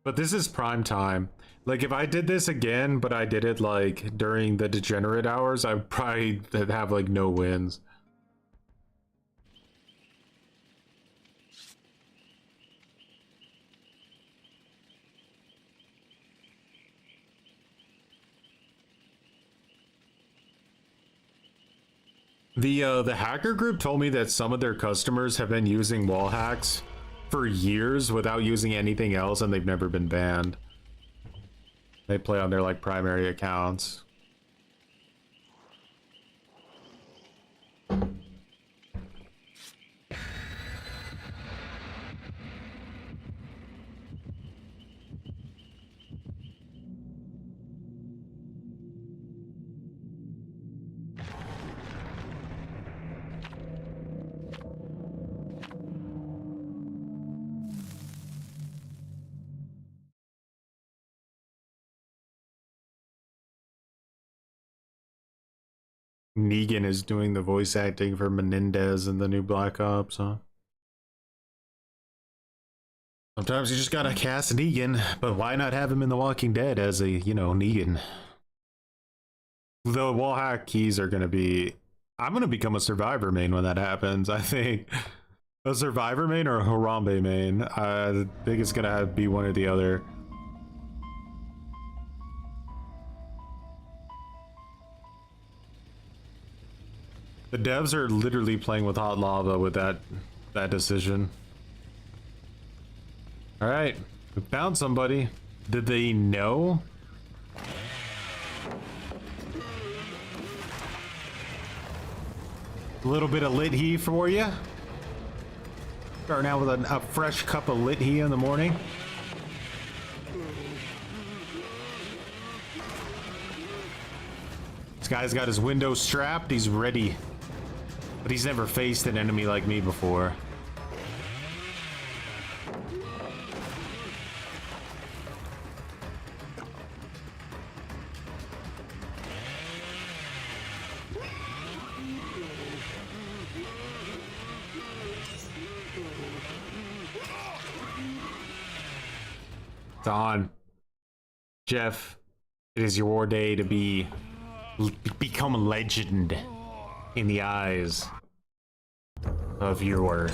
But this is prime time. Like if I did this again, but I did it like during the degenerate hours, I'd probably have like no wins. The hacker group told me that some of their customers have been using wall hacks for years without using anything else, and they've never been banned. They play on their like primary accounts. Negan is doing the voice acting for Menendez in the new Black Ops, huh? Sometimes you just gotta cast Negan, but why not have him in The Walking Dead as a, you know, Negan? The wall hack keys are gonna be... I'm gonna become a Survivor main when that happens, I think. A Survivor main or a Harambe main. I think it's gonna be one or the other. The devs are literally playing with hot lava with that decision. All right, we found somebody. Did they know? A little bit of lit heat for you. Starting out with a fresh cup of lit heat in the morning. This guy's got his window strapped. He's ready. But he's never faced an enemy like me before. It's on. Jeff, it is your day to become a legend in the eyes of your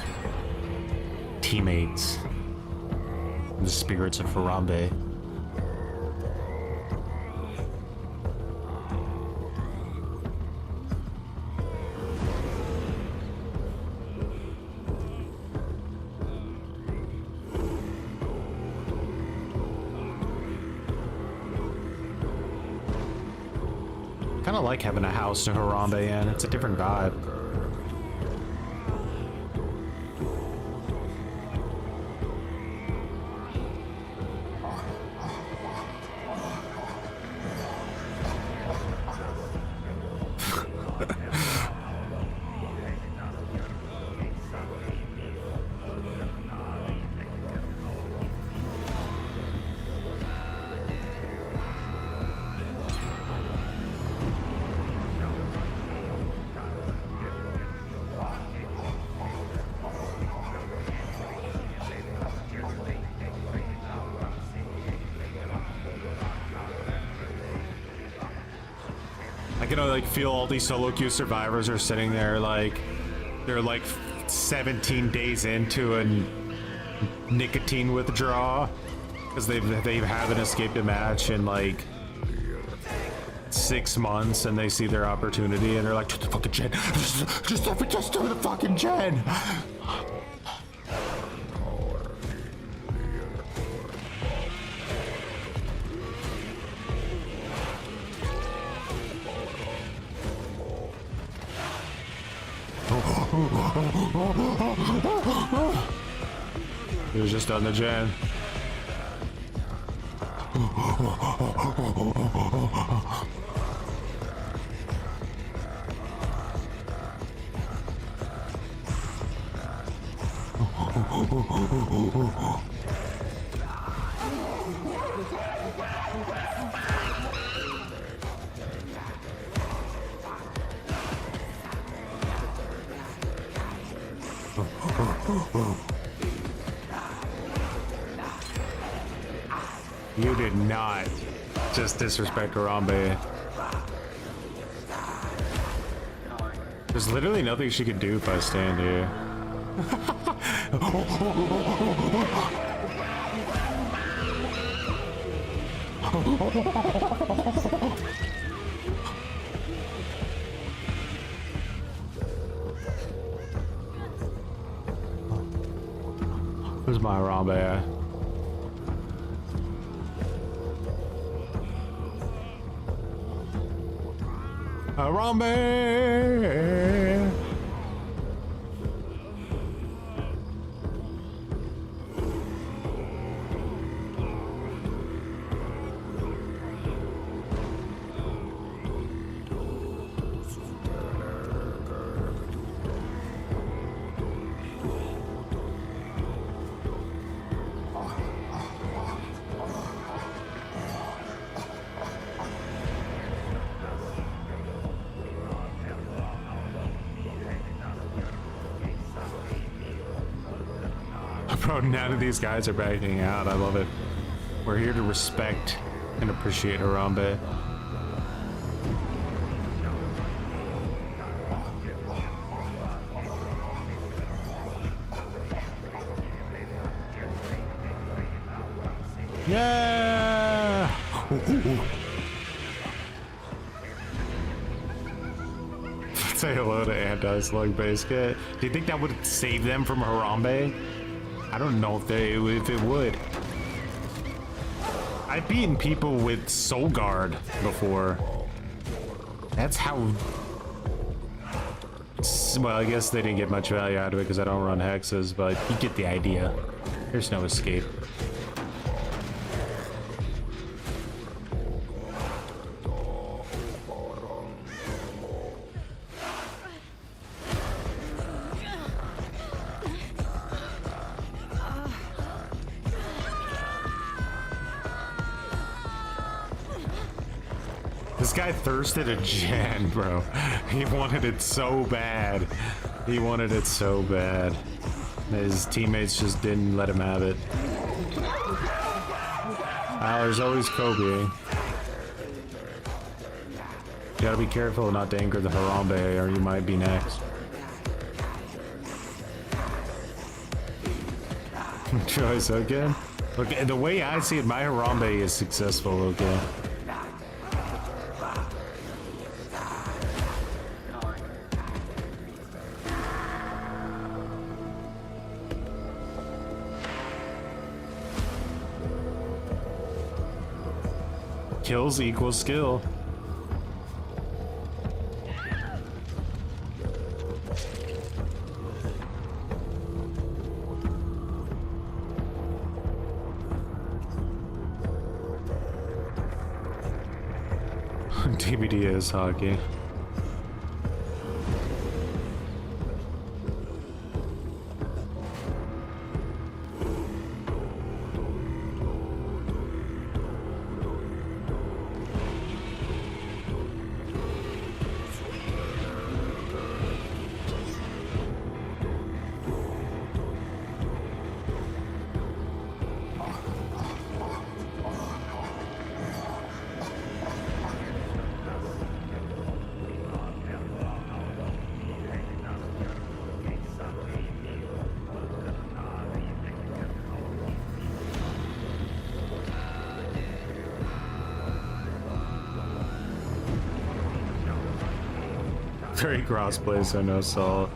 teammates, the spirits of Harambe. Kind of like having a house to Harambe in. It's a different vibe. I can like feel all these solo queue survivors are sitting there like they're like 17 days into a nicotine withdrawal because they haven't escaped a match in like 6 months and they see their opportunity and they're like, just the fucking gen. Just do the fucking gen. He was just on the gen. You did not just disrespect Harambe. There's literally nothing she could do if I stand here. Where's my Harambe at? Harambe! Bro, none of these guys are backing out. I love it. We're here to respect and appreciate Harambe. Yeah! Say hello to Anti-Slug Base Kit. Do you think that would save them from Harambe? I don't know if it would. I've beaten people with Soul Guard before. That's how. Well, I guess they didn't get much value out of it because I don't run hexes, but you get the idea. There's no escape. This guy thirsted a gen, bro. He wanted it so bad. He wanted it so bad. His teammates just didn't let him have it. There's always Kobe. You gotta be careful not to anchor the Harambe or you might be next. Choice, okay? Look, the way I see it, my Harambe is successful, okay? Kills equals skill. DBD is hockey. very crossplay, so no Saul.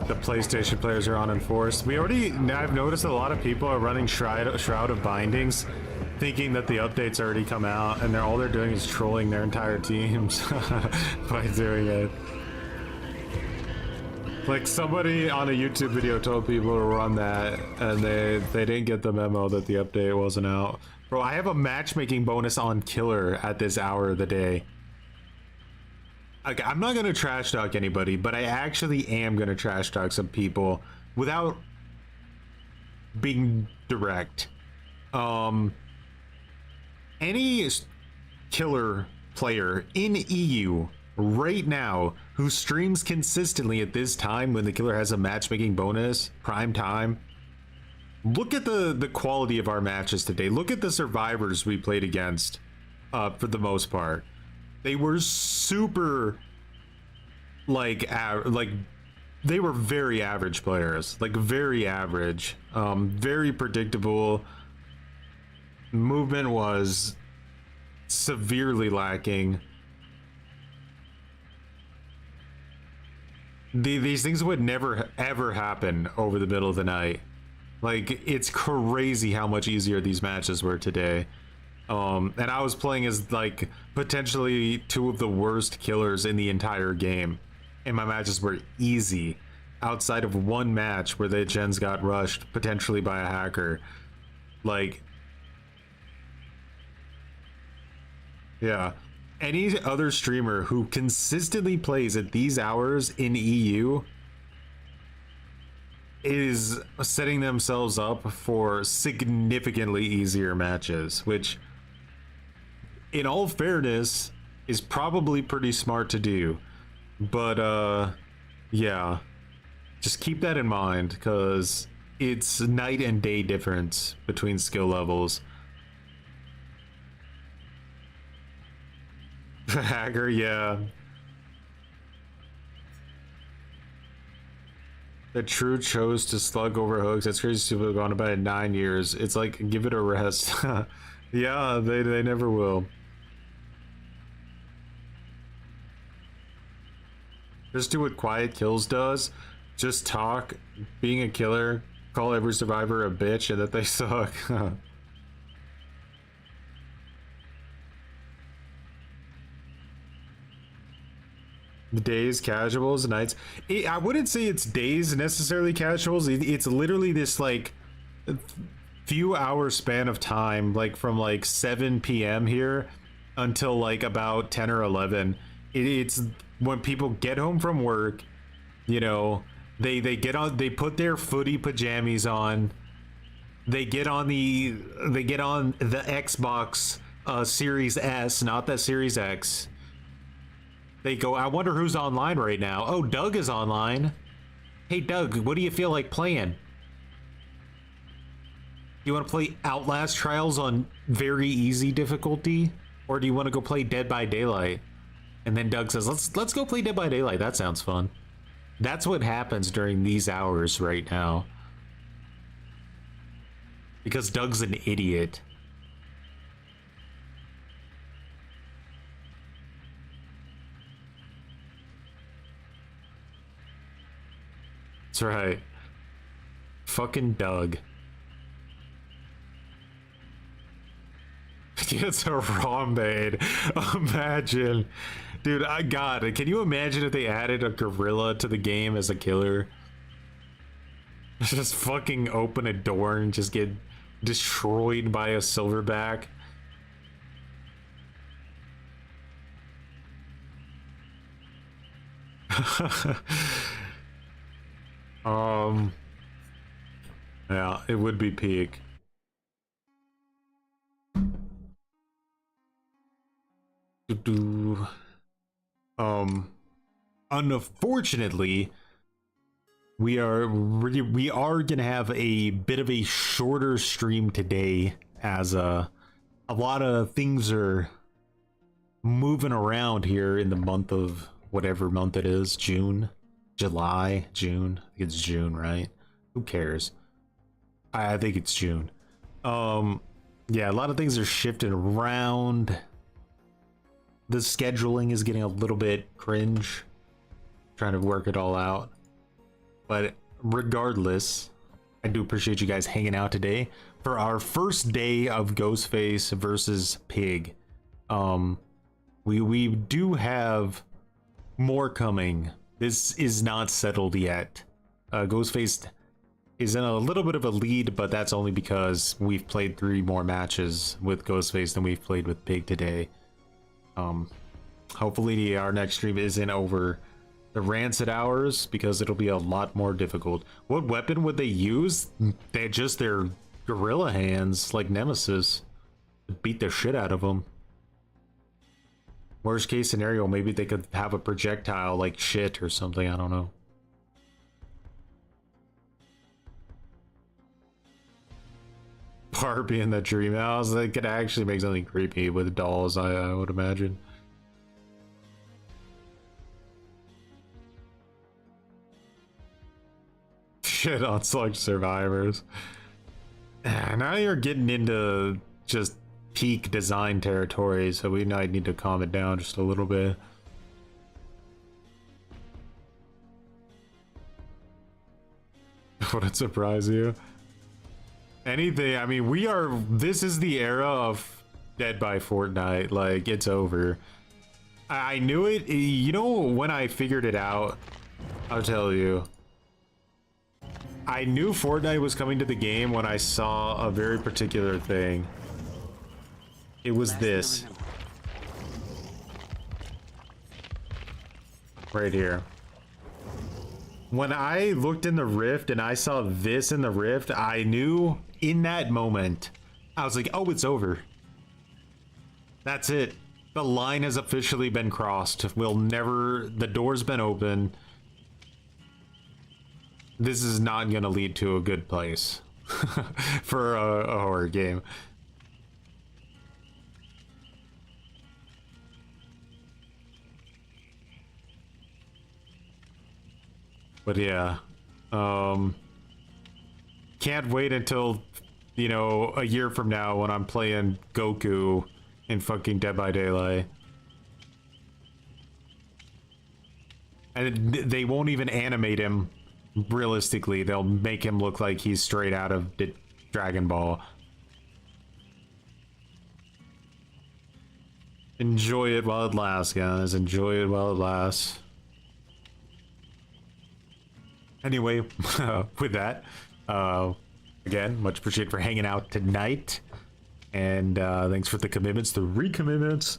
The PlayStation players are unenforced. I've noticed a lot of people are running Shroud of Bindings, thinking that the update's already come out, and all they're doing is trolling their entire teams by doing it. Like, somebody on a YouTube video told people to run that, and they didn't get the memo that the update wasn't out. Bro, I have a matchmaking bonus on Killer at this hour of the day. Like, I'm not gonna trash talk anybody, but I actually am gonna trash talk some people without being direct. Any Killer player in EU right now who streams consistently at this time when the Killer has a matchmaking bonus, prime time, look at the quality of our matches today. Look at the survivors we played against, for the most part. They were super, like they were very average players, like very average, very predictable. Movement was severely lacking. These things would never ever happen over the middle of the night. Like, it's crazy how much easier these matches were today. And I was playing as, like, potentially two of the worst killers in the entire game, and my matches were easy outside of one match where the gens got rushed potentially by a hacker. Like, yeah, any other streamer who consistently plays at these hours in EU is setting themselves up for significantly easier matches, which, in all fairness, is probably pretty smart to do. But yeah, just keep that in mind, because it's night and day difference between skill levels. Hacker, yeah. The True chose to slug over hooks. That's crazy. People have gone about it 9 years. It's like, give it a rest. Yeah, they never will. Just do what Quiet Kills does. Just talk, being a killer, call every survivor a bitch, and that they suck. Days, casuals, nights. I wouldn't say it's days necessarily casuals. It's literally this, like, few hour span of time, like from like 7 p.m. here until like about 10 or 11. It's when people get home from work, you know, they get on, they put their footy pajamas on, they get on the Xbox Series S, not the Series X. They go, I wonder who's online right now. Oh, Doug is online. Hey, Doug, what do you feel like playing? You want to play Outlast Trials on very easy difficulty? Or do you want to go play Dead by Daylight? And then Doug says, let's go play Dead by Daylight. That sounds fun. That's what happens during these hours right now. Because Doug's an idiot. That's right. Fucking Doug. It's a Rombade. Imagine. Dude, God, can you imagine if they added a gorilla to the game as a killer? Just fucking open a door and just get destroyed by a silverback. Yeah, it would be peak. Unfortunately, we are gonna have a bit of a shorter stream today, as a lot of things are moving around here in the month of whatever month it is. June, July, June. I think it's June, right? Who cares? I think it's June. Yeah, a lot of things are shifting around. the scheduling is getting a little bit cringe, trying to work it all out. But regardless, I do appreciate you guys hanging out today for our first day of Ghostface versus Pig. We do have more coming. This is not settled yet. Ghostface is in a little bit of a lead, but that's only because we've played 3 more matches with Ghostface than we've played with Pig today. Hopefully our next stream isn't over the rancid hours, because it'll be a lot more difficult. What weapon would they use? They just their gorilla hands, like Nemesis, beat the shit out of them. Worst case scenario, maybe they could have a projectile like shit or something, I don't know. Barbie in the dream house, they could actually make something creepy with dolls, I would imagine. Shit on select survivors. Now you're getting into just peak design territory, so we might need to calm it down just a little bit. Would it surprise you? Anything, I mean, this is the era of Dead by Fortnite, like, it's over. I knew it, you know, when I figured it out, I'll tell you. I knew Fortnite was coming to the game when I saw a very particular thing. It was this. Right here. When I looked in the rift and I saw this in the rift, I knew in that moment, I was like, oh, it's over. That's it. The line has officially been crossed. We'll never, the door's been open. This is not gonna lead to a good place for a horror game. But yeah, can't wait until, you know, a year from now when I'm playing Goku in fucking Dead by Daylight. And they won't even animate him realistically. They'll make him look like he's straight out of Dragon Ball. Enjoy it while it lasts, guys. Enjoy it while it lasts. Anyway, with that, again, much appreciated for hanging out tonight. And thanks for the commitments, the recommitments,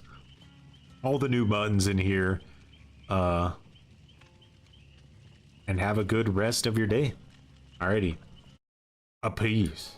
all the new buttons in here. And have a good rest of your day. Alrighty. A peace.